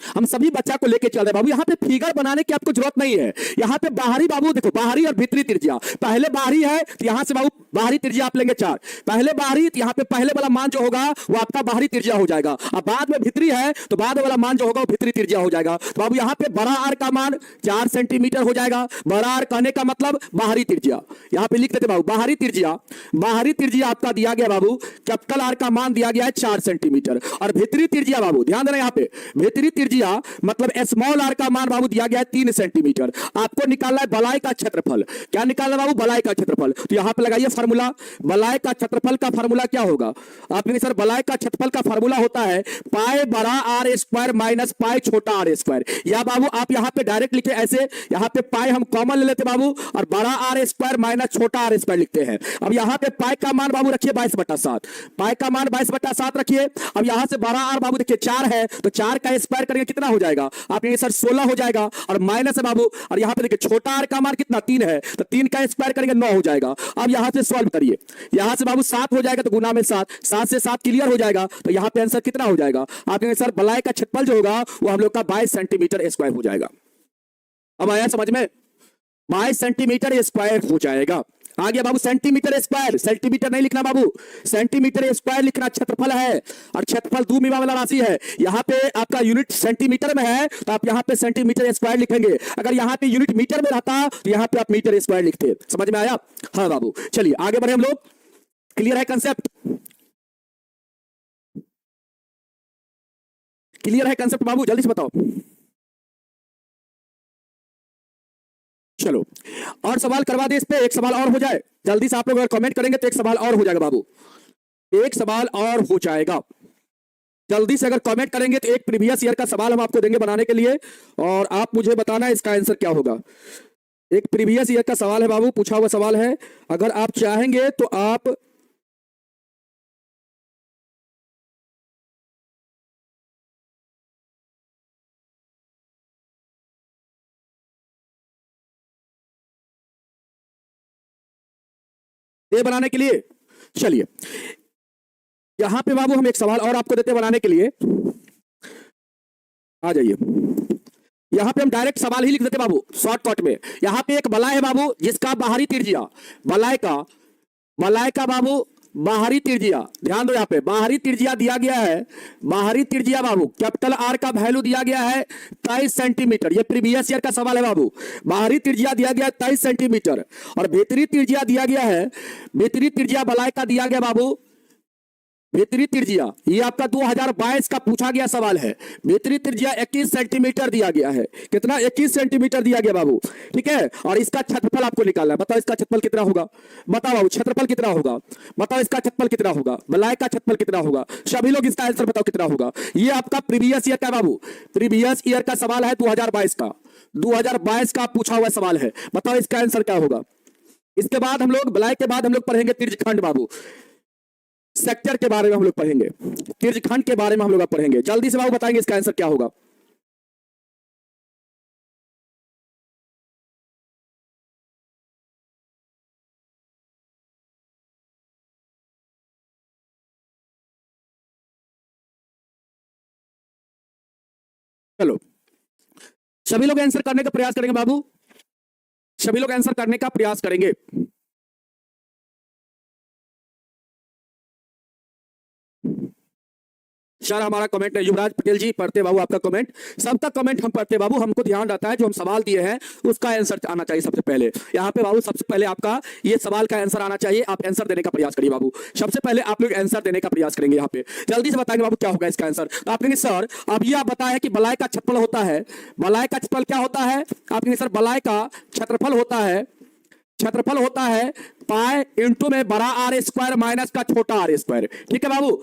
हम सभी बच्चा को लेके चल रहे हैं बाबू। यहाँ पे फिगर बनाने की आपको जरूरत नहीं है। यहाँ पे बाहरी बाबू देखो, बाहरी और भीतरी त्रिज्या, पहले बाहरी है तो यहाँ से बाबू बाहरी त्रिज्या आप लेंगे 4, पहले बाहरी, तो यहाँ पे पहले वाला मान जो होगा वो आपका बाहरी त्रिज्या हो जाएगा। अब बाद में भीतरी है तो बाद वाला मान जो होगा वो भीतरी त्रिज्या हो जाएगा। तो बाबू यहाँ पे बड़ा आर का मान 4 सेंटीमीटर हो जाएगा। बड़ा आर कहने का मतलब बाहरी त्रिज्या, यहाँ पे लिख देते बाबू बाहरी त्रिज्या आपका दिया गया बाबू, कैपिटल आर का मान दिया गया है 4 सेंटीमीटर। और भीतरी त्रिज्या बाबू ध्यान देना, यहाँ पे भीतरी त्रिज्या मतलब स्मॉल आर का मान बाबू दिया गया है 3 सेंटीमीटर। आपको निकालना है वलय का क्षेत्रफल। क्या निकालना बाबू, वलय का क्षेत्रफल। तो यहां पे लगाइए फार्मूला, वलय का क्षेत्रफल का फार्मूला क्या होगा। आप कहेंगे सर वलय का क्षेत्रफल का फार्मूला होता है पाई बड़ा आर स्क्वायर माइनस पाई छोटा आर स्क्वायर। या बाबू आप यहां पे डायरेक्ट लिखे ऐसे, यहां पे पाई हम कॉमन ले लेते बाबू और बड़ा आर स्क्वायर माइनस छोटा आर स्क्वायर लिखते हैं। अब यहां पे पाई का मान बाबू रखिए 22/7, पाई का मान 22/7 रखिए। अब यहां से बड़ा आर बाबू देखिए 4 है तो 4 का स्क्वायर करेंगे कितना हो जाएगा, आप कहेंगे सर 16 हो जाएगा और माइनस है बाबू। और यहां पे देखिए छोटा आर का मान कितना 3 है तो 3 का स्क्वायर करेंगे 9 हो जाएगा। अब यहां से सॉल्व करिए, यहां से बाबू 7 हो जाएगा तो गुना में 7, 7 से 7 क्लियर हो जाएगा। तो यहां पे आंसर कितना हो जाएगा, आप कहेंगे सर वलय का क्षेत्रफल जो होगा वो हम लोग का 22 सेंटीमीटर स्क्वायर हो जाएगा। अब आया समझ में, 22 सेंटीमीटर स्क्वायर हो जाएगा। आ गया बाबू सेंटीमीटर स्क्वायर, सेंटीमीटर नहीं लिखना बाबू, सेंटीमीटर स्क्वायर लिखना। क्षेत्रफल है और क्षेत्रफल द्विमीमा वाला राशि है। यहाँ पे आपका यूनिट सेंटीमीटर में है तो आप यहाँ पे सेंटीमीटर स्क्वायर लिखेंगे। अगर यहाँ पे यूनिट मीटर में रहता तो यहाँ पे आप मीटर स्क्वायर लिखते। समझ में आया? हाँ बाबू चलिए आगे बढ़े हम लोग। क्लियर है कंसेप्ट, क्लियर है कंसेप्ट बाबू, जल्दी से बताओ। चलो और सवाल करवा दे, इस पे एक सवाल और हो जाए जल्दी से। आप लोग अगर कमेंट करेंगे तो एक सवाल और हो जाएगा बाबू, एक सवाल और हो जाएगा जल्दी से। अगर कमेंट करेंगे तो एक प्रीवियस ईयर का सवाल हम आपको देंगे बनाने के लिए, और आप मुझे बताना इसका आंसर क्या होगा। एक प्रीवियस ईयर का सवाल है बाबू, पूछा हुआ सवाल है। अगर आप चाहेंगे तो आप ये बनाने के लिए, चलिए यहां पे बाबू हम एक सवाल और आपको देते बनाने के लिए। आ जाइए, यहां पे हम डायरेक्ट सवाल ही लिख देते बाबू शॉर्टकट में। यहां पे एक बलय है बाबू जिसका बाहरी त्रिज्या, बलय का बाबू बाहरी त्रिज्या, ध्यान दो, यहां पे बाहरी त्रिज्या दिया गया है। बाहरी त्रिज्या बाबू कैपिटल आर का वैल्यू दिया गया है 23 सेंटीमीटर। ये प्रीवियस ईयर का सवाल है बाबू। बाहरी त्रिज्या दिया गया 23 सेंटीमीटर और भीतरी त्रिज्या दिया गया है, भीतरी त्रिज्या बलय का दिया गया बाबू, भीतरी त्रिज्या ये आपका 2022 का पूछा गया सवाल है। भीतरी त्रिज्या 21 सेंटीमीटर दिया गया है। कितना? 21 सेंटीमीटर दिया गया बाबू, ठीक है। और इसका क्षेत्रफल आपको निकालना है। बताओ इसका क्षेत्रफल कितना होगा, बताओ बाबू क्षेत्रफल कितना होगा, बताओ इसका क्षेत्रफल कितना होगा, बलय का क्षेत्रफल कितना होगा। सभी लोग इसका आंसर बताओ कितना होगा। ये आपका प्रीवियस ईयर का बाबू, प्रीवियस ईयर का सवाल है 2022 का, 2022 का पूछा हुआ सवाल है। बताओ इसका आंसर क्या होगा। इसके बाद हम लोग बलय के बाद हम लोग पढ़ेंगे त्रिज्यखंड बाबू, सेक्टर के बारे में हम लोग पढ़ेंगे, त्रिज्यखंड के बारे में हम लोग पढ़ेंगे। जल्दी से बाबू बताएंगे इसका आंसर क्या होगा। चलो सभी लोग आंसर करने का प्रयास करेंगे बाबू, सभी लोग आंसर करने का प्रयास करेंगे। सर हमारा कमेंट है, युवराज पटेल जी पढ़ते बाबू आपका कमेंट, सबका कमेंट हम पढ़ते बाबू। हमको ध्यान रहता है जो हम सवाल दिए हैं उसका आंसर आना चाहिए सबसे पहले। यहाँ पे बाबू सबसे पहले आपका ये सवाल का आंसर आना चाहिए। आप आंसर देने का प्रयास करिए बाबू, सबसे पहले आप लोग आंसर देने का प्रयास करेंगे। यहाँ पे जल्दी से बताएंगे बाबू क्या होगा इसका आंसर। तो आप कहेंगे सर अब ये आप बताया कि बलय का क्षेत्रफल होता है, बलय का क्षेत्रफल क्या होता है। आप कहेंगे सर बलय का क्षेत्रफल होता है, क्षेत्रफल होता है पाई इंटू में बड़ा आर स्क्वायर माइनस का छोटा आर स्क्वायर, ठीक है बाबू।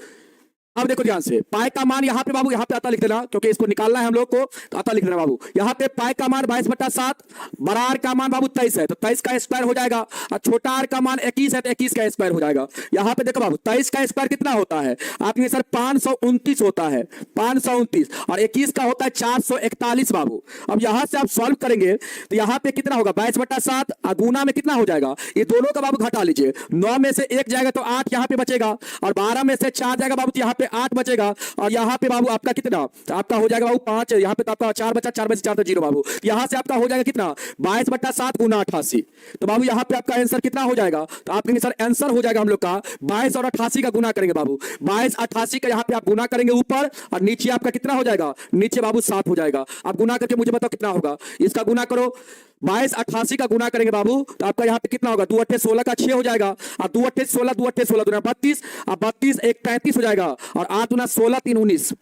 अब देखो ध्यान से, पाई का मान यहाँ पे बाबू यहाँ पे आता लिख देना, क्योंकि इसको निकालना है हम लोग को, तो आता लिख देना बाबू। यहाँ पे पाई का मान 22/7, बड़ा आर का मान बाबू 23 है तो 23 का स्क्वायर हो जाएगा, और छोटा आर का मान 21 है तो 21 का स्क्वायर हो जाएगा। यहाँ पे देखो बाबू 23 का स्क्वायर कितना होता है, आपके सर 529 होता है, 529, और 21 का होता है 441 बाबू। अब यहाँ से आप सॉल्व करेंगे तो यहाँ पे कितना होगा 22/7, गुना में कितना हो जाएगा, ये दोनों का बाबू घटा लीजिए। 9 में से 1 जाएगा तो 8 यहाँ पे बचेगा, और 12 में से 4 जाएगा बाबू तो यहाँ पे 8 बचेगा, और यहाँ पे बाबू आपका कितना, तो आपका हो जाएगा बाबू 5, यहाँ पे तो आपका 4 बचा, 4 में से 4 तो 0 बाबू। यहाँ से आपका हो जाएगा कितना 22/7 गुना 88। तो बाबू यहाँ पे आपका आंसर कितना हो जाएगा, तो आप कहेंगे सर आंसर हो जाएगा हम लोग का 22 और 88 का गुना करेंगे बाबू, 22 88 का यहाँ पे आप गुना करेंगे ऊपर, और नीचे आपका कितना हो जाएगा, नीचे बाबू 7 हो जाएगा। आप गुना करके मुझे बताओ कितना होगा, इसका गुना करो 22 88 का गुना करेंगे बाबू तो आपका यहाँ पे कितना होगा, 2 8 16 का 6 हो जाएगा, और 2 8 16 2 8 16 दूना 32, और 32 1 33 हो जाएगा, और 8 दूना 16 3 19,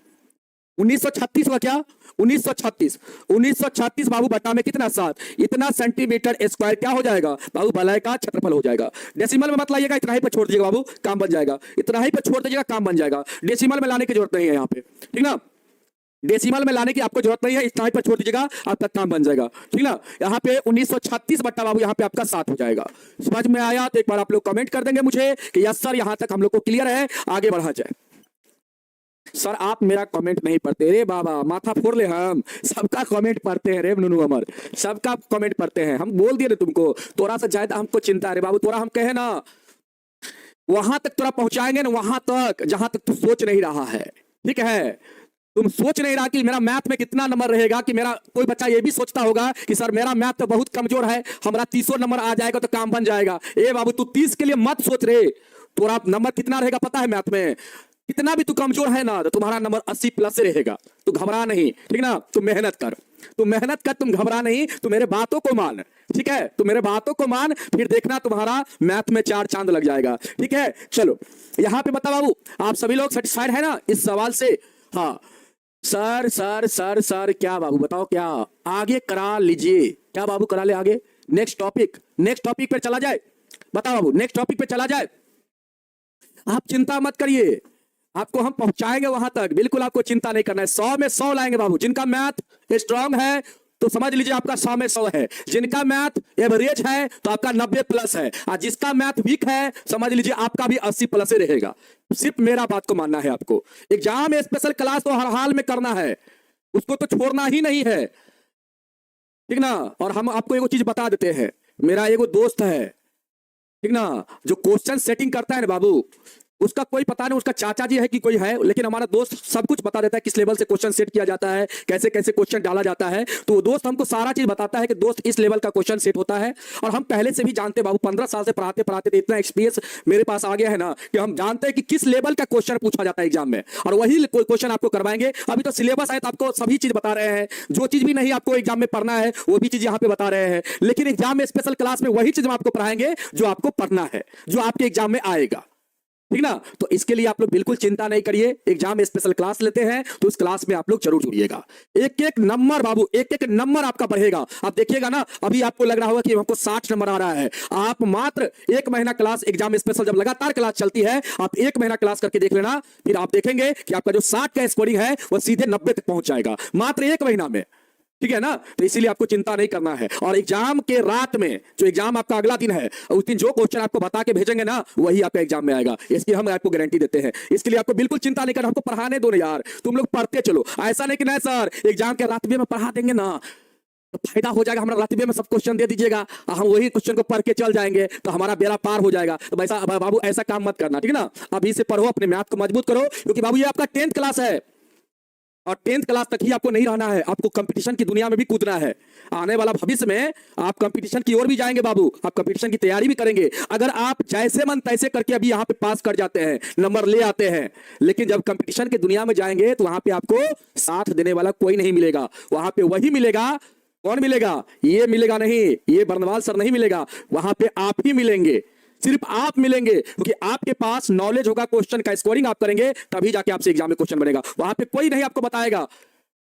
1936 होगा क्या, 1936, 1936 बाबू बटा में कितना 7, इतना सेंटीमीटर स्क्वायर क्या हो जाएगा बाबू, बलय का क्षेत्रफल हो जाएगा। डेसिमल में मत लाइएगा, इतना ही पे छोड़ दीजिएगा बाबू, काम बन जाएगा। इतना ही पे छोड़ दीजिएगा, काम बन जाएगा। डेसिमल में लाने की जरूरत नहीं है यहाँ पे, ठीक ना, डेसिमल में लाने की आपको जरूरत नहीं है, इस टाइप पर छोड़ दीजिएगा, आपका काम बन जाएगा, ठीक ना। यहाँ पे 1936 बट्टा बाबू यहाँ पे आपका 7 हो जाएगा। समझ में आया तो एक बार आप लोग कमेंट कर देंगे मुझे कि यस सर यहाँ तक हम लोग को क्लियर है, आगे बढ़ा जाए। सर आप मेरा कमेंट नहीं पढ़ते रे बाबा, माथा फोड़ ले, हम सबका कमेंट पढ़ते हैं रे नुनू अमर, सबका कमेंट पढ़ते हैं। हम बोल दिए तुमको, थोड़ा सा ज्यादा हमको चिंता है रे बाबू, थोड़ा हम कहे ना वहां तक थोड़ा पहुंचाएंगे ना, वहां तक जहां तक तू सोच नहीं रहा है, ठीक है। तुम सोच नहीं रहा कि मेरा मैथ में कितना नंबर रहेगा, कि मेरा कोई बच्चा ये भी सोचता होगा कि सर मेरा मैथ तो बहुत कमजोर है, हमारा 30 नंबर आ जाएगा तो काम बन जाएगा। ए बाबू तू 30 के लिए मत सोच रे, थोड़ा नंबर कितना रहेगा पता है मैथ में, कितना भी तू कमजोर है ना तो तुम्हारा नंबर 80 प्लस से रहेगा। तू घबरा नहीं, ठीक ना, तू मेहनत कर, तू मेहनत कर, तुम घबरा नहीं, तू मेरे बातों को मान, ठीक है, तू मेरे बातों को मान, फिर देखना तुम्हारा मैथ में 4 चांद लग जाएगा, ठीक है। चलो यहाँ पे बता बाबू, आप सभी लोग सेटिस्फाइड है ना इस सवाल से। हाँ सर सर सर सर क्या बाबू बताओ, क्या आगे करा लीजिए, क्या बाबू करा ले आगे, नेक्स्ट टॉपिक पे चला जाए। बताओ बाबू, नेक्स्ट टॉपिक पे चला जाए। आप चिंता मत करिए, आपको हम पहुंचाएंगे वहां तक, बिल्कुल आपको चिंता नहीं करना है। 100 में 100 लाएंगे बाबू। जिनका मैथ स्ट्रांग है तो समझ लीजिए आपका 100 में 100 है, जिनका मैथ एवरेज है तो आपका 90 प्लस है, और जिसका मैथ वीक है समझ लीजिए आपका भी 80 प्लस ही रहेगा। सिर्फ मेरा बात को मानना है आपको। एग्जाम स्पेशल क्लास तो हर हाल में करना है, उसको तो छोड़ना ही नहीं है, ठीक ना। और हम आपको एगो चीज बता देते हैं, मेरा एगो दोस्त है, ठीक ना, जो क्वेश्चन सेटिंग करता है ना बाबू, उसका कोई पता नहीं, उसका चाचा जी है कि कोई है, लेकिन हमारा दोस्त सब कुछ बता देता है, किस लेवल से क्वेश्चन सेट किया जाता है, कैसे कैसे क्वेश्चन डाला जाता है। तो वो दोस्त हमको सारा चीज बताता है कि दोस्त इस लेवल का क्वेश्चन सेट होता है। और हम पहले से भी जानते हैं बाबू, 15 साल से पढ़ाते पढ़ाते तो इतना एक्सपीरियंस मेरे पास आ गया है ना कि हम जानते हैं कि किस लेवल का क्वेश्चन पूछा जाता है एग्जाम में, और वही क्वेश्चन आपको करवाएंगे। अभी तो सिलेबस है तो आपको सभी चीज बता रहे हैं, जो चीज भी नहीं आपको एग्जाम में पढ़ना है वो भी चीज यहाँ पे बता रहे हैं, लेकिन एग्जाम में स्पेशल क्लास में वही चीज हम आपको पढ़ाएंगे जो आपको पढ़ना है, जो आपके एग्जाम में आएगा, ठीक ना। तो इसके लिए आप लोग बिल्कुल चिंता नहीं करिए। एग्जाम स्पेशल क्लास लेते हैं तो उस क्लास में आप लोग जरूर जुड़िएगा। एक एक नंबर बाबू, एक एक नंबर आपका बढ़ेगा। आप देखिएगा ना, अभी आपको लग रहा होगा कि हमको 60 नंबर आ रहा है। आप मात्र 1 महीना क्लास, एग्जाम स्पेशल जब लगातार क्लास चलती है, आप 1 महीना क्लास करके देख लेना, फिर आप देखेंगे कि आपका जो 60 का स्कोरिंग है वो सीधे 90 तक पहुंच जाएगा, मात्र 1 महीना में, ठीक है ना। तो इसीलिए आपको चिंता नहीं करना है। और एग्जाम के रात में, जो एग्जाम आपका अगला दिन है, उस दिन जो क्वेश्चन आपको बता के भेजेंगे ना, वही आपका एग्जाम में आएगा, इसकी हम आपको गारंटी देते हैं। इसके लिए आपको बिल्कुल चिंता नहीं करना। हमको पढ़ाने दो ना यार, तुम लोग पढ़ते चलो। ऐसा नहीं कि नहीं सर एग्जाम के रात में पढ़ा देंगे ना तो फायदा हो जाएगा, हमारा रात में सब क्वेश्चन दे दीजिएगा, हम वही क्वेश्चन को पढ़ के चल जाएंगे तो हमारा बेड़ा पार हो जाएगा। तो वैसा बाबू ऐसा काम मत करना, ठीक है ना। अभी से पढ़ो, अपने मैथ को मजबूत करो, क्योंकि बाबू ये आपका 10th क्लास है, और 10th क्लास तक ही आपको नहीं रहना है, आपको कंपटीशन की दुनिया में भी कूदना है। आने वाला भविष्य में आप कंपटीशन की ओर भी जाएंगे बाबू, आप कंपटीशन की तैयारी भी करेंगे। अगर आप जैसे मन तैसे करके अभी यहाँ पे पास कर जाते हैं, नंबर ले आते हैं, लेकिन जब कंपटीशन की दुनिया में जाएंगे तो वहां पे आपको साथ देने वाला कोई नहीं मिलेगा। वहां पे वही मिलेगा, कौन मिलेगा? ये मिलेगा नहीं, ये बर्नवाल सर नहीं मिलेगा, वहां पे आप ही मिलेंगे, सिर्फ आप मिलेंगे, क्योंकि आपके पास नॉलेज होगा, क्वेश्चन का स्कोरिंग आप करेंगे, तभी जाके आपसे एग्जाम में क्वेश्चन बनेगा। वहां पे कोई नहीं आपको बताएगा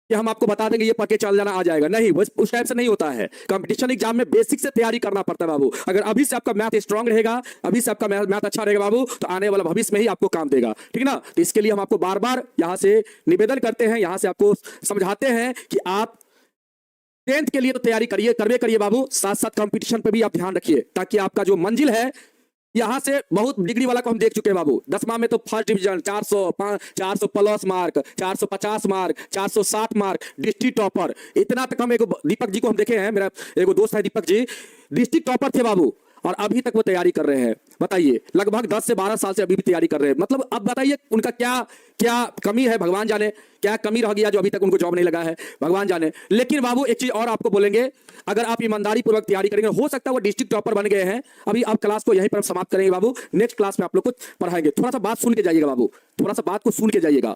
कि हम आपको बता देंगे ये पढ़ के चल जाना आ जाएगा, नहीं, बस उस टाइप से नहीं होता है। कंपटीशन एग्जाम में बेसिक से तैयारी करना पड़ता है बाबू। अगर अभी से आपका मैथ स्ट्रांग रहेगा, अभी से आपका मैथ अच्छा रहेगा बाबू, तो आने वाला भविष्य में ही आपको काम देगा, ठीक ना। तो इसके लिए हम आपको बार बार यहाँ से निवेदन करते हैं, यहाँ से आपको समझाते हैं कि आप 10th के लिए तो तैयारी करिए, करवे करिए बाबू, साथ साथ कंपटीशन पे भी आप ध्यान रखिए, ताकि आपका जो मंजिल है, यहां से बहुत डिग्री वाला को हम देख चुके हैं बाबू। 10वां में तो first division 400 plus mark, 450 mark, 460 mark, district topper, इतना तक हम। एगो दीपक जी को हम देखे हैं, मेरा एगो दोस्त है दीपक जी, डिस्ट्रिक्ट टॉपर थे बाबू, और अभी तक वो तैयारी कर रहे हैं। बताइए, लगभग 10 से 12 साल से अभी भी तैयारी कर रहे हैं। मतलब अब बताइए उनका क्या क्या कमी है, भगवान जाने क्या कमी रह गया जो अभी तक उनको जॉब नहीं लगा है, भगवान जाने। लेकिन बाबू एक चीज और आपको बोलेंगे, अगर आप ईमानदारी पूर्वक तैयारी करेंगे, हो सकता है वो डिस्ट्रिक्ट टॉपर बन गए हैं। अभी आप क्लास को यहीं पर समाप्त करेंगे बाबू, नेक्स्ट क्लास में आप लोग को पढ़ाएंगे। थोड़ा सा बात सुन के जाइएगा बाबू, थोड़ा सा बात को सुन के जाइएगा।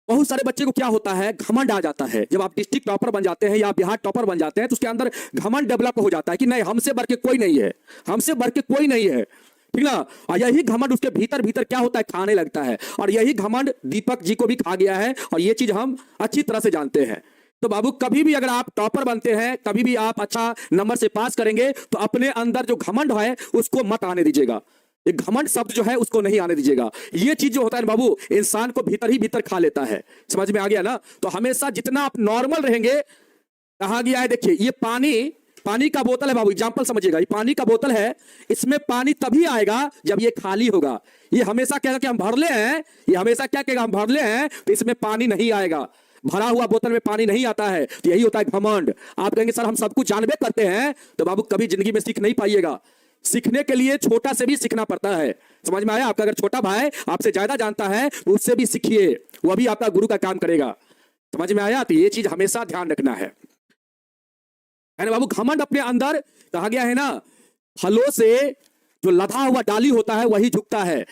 बहुत सारे बच्चे को क्या होता है, घमंड आ जाता है। जब आप डिस्ट्रिक्ट टॉपर बन जाते हैं या बिहार टॉपर बन जाते हैं तो उसके अंदर घमंड डेवलप हो जाता है कि नहीं, हमसे बढ़ के कोई नहीं है, हमसे बढ़ के कोई नहीं है, ठीक ना। और यही घमंड उसके भीतर भीतर क्या होता है, खाने लगता है। और यही घमंड दीपक जी को भी खा गया है, और ये चीज हम अच्छी तरह से जानते हैं। तो बाबू कभी भी अगर आप टॉपर बनते हैं, कभी भी आप अच्छा नंबर से पास करेंगे, तो अपने अंदर जो घमंड है उसको मत आने दीजिएगा। एक घमंड शब्द जो है उसको नहीं आने दीजिएगा। ये चीज जो होता है बाबू, इंसान को भीतर ही भीतर खा लेता है। समझ में आ गया ना। तो हमेशा जितना आप नॉर्मल रहेंगे, कहा गया है, देखिए ये पानी का बोतल है बाबू, एग्जांपल समझिएगा, ये पानी का बोतल है, इसमें पानी तभी आएगा जब ये खाली होगा। ये हमेशा कहेगा कि हम भर ले हैं, ये हमेशा क्या कहेगा, हम भर ले हैं, तो इसमें पानी नहीं आएगा। भरा हुआ बोतल में पानी नहीं आता है, तो यही होता है घमंड। आप कहेंगे सर हम सब कुछ जानबे करते हैं, तो बाबू कभी जिंदगी में सीख नहीं पाइएगा। सीखने के लिए छोटा से भी सीखना पड़ता है। समझ में आया? आपका अगर छोटा भाई आपसे ज्यादा जानता है, उससे भी सीखिए, वह भी आपका गुरु का काम करेगा। समझ में आया? तो ये चीज हमेशा ध्यान रखना है ना बाबू। घमंड अपने अंदर, कहा गया है ना, फलों से जो लदा हुआ डाली होता है वही झुकता है।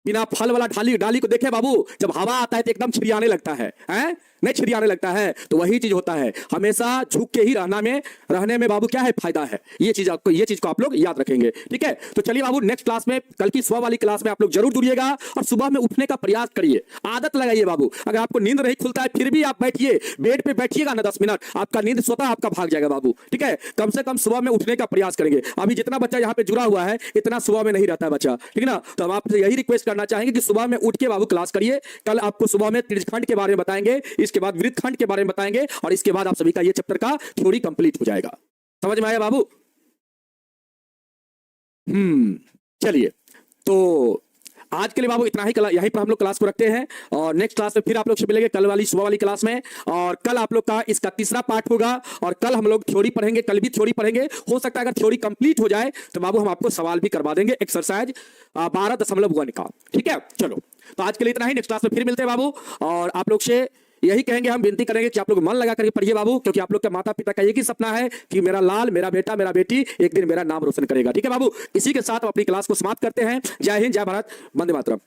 बिना फल वाला डाली को देखे बाबू, जब हवा आता है तो एकदम छिड़ियाने लगता है, हैं? नहीं छिड़ियाने लगता है। तो वही चीज होता है, हमेशा झुक के ही रहने में बाबू क्या है, फायदा है। ये चीज को आप लोग याद रखेंगे, ठीक है। तो चलिए बाबू, नेक्स्ट क्लास में, कल की सुबह वाली क्लास में आप लोग जरूर जुड़िएगा और सुबह में उठने का प्रयास करिए, आदत लगाइए बाबू। अगर आपको नींद नहीं खुलता है फिर भी आप बैठिए, बेड पे बैठिएगा ना 10 मिनट, आपका नींद स्वतः आपका भाग जाएगा बाबू, ठीक है। कम से कम सुबह में उठने का प्रयास करेंगे। अभी जितना बच्चा यहाँ पे जुड़ा हुआ है इतना सुबह में नहीं रहता है बच्चा, ठीक है ना। तो हम आपसे यही रिक्वेस्ट करना चाहेंगे कि सुबह में उठ के बाबू क्लास करिए। कल आपको सुबह में त्रिज्यखंड के बारे में बताएंगे, इसके बाद वृत्तखंड के बारे में बताएंगे और इसके बाद आप सभी का ये चैप्टर का थ्योरी कंप्लीट हो जाएगा। समझ में आया बाबू? चलिए, तो आज के लिए बाबू इतना ही, यहीं पर हम लोग क्लास को रखते हैं और नेक्स्ट क्लास में फिर आप लोग से मिलेंगे कल वाली सुबह वाली क्लास में। और कल आप लोग का इसका तीसरा पार्ट होगा और कल हम लोग थ्योरी पढ़ेंगे, कल भी थ्योरी पढ़ेंगे। हो सकता है अगर थ्योरी कंप्लीट हो जाए तो बाबू हम आपको सवाल भी करवा देंगे, एक्सरसाइज 12.1 का, ठीक है। चलो, तो आज के लिए इतना ही, नेक्स्ट क्लास में फिर मिलते हैं बाबू। और आप लोग से यही कहेंगे, हम विनती करेंगे कि आप लोग मन लगा करके पढ़िए बाबू, क्योंकि आप लोग के माता पिता का एक ही सपना है कि मेरा लाल, मेरा बेटा, मेरा बेटी एक दिन मेरा नाम रोशन करेगा, ठीक है बाबू। इसी के साथ हम अपनी क्लास को समाप्त करते हैं। जय हिंद, जय भारत, वंदे मातरम।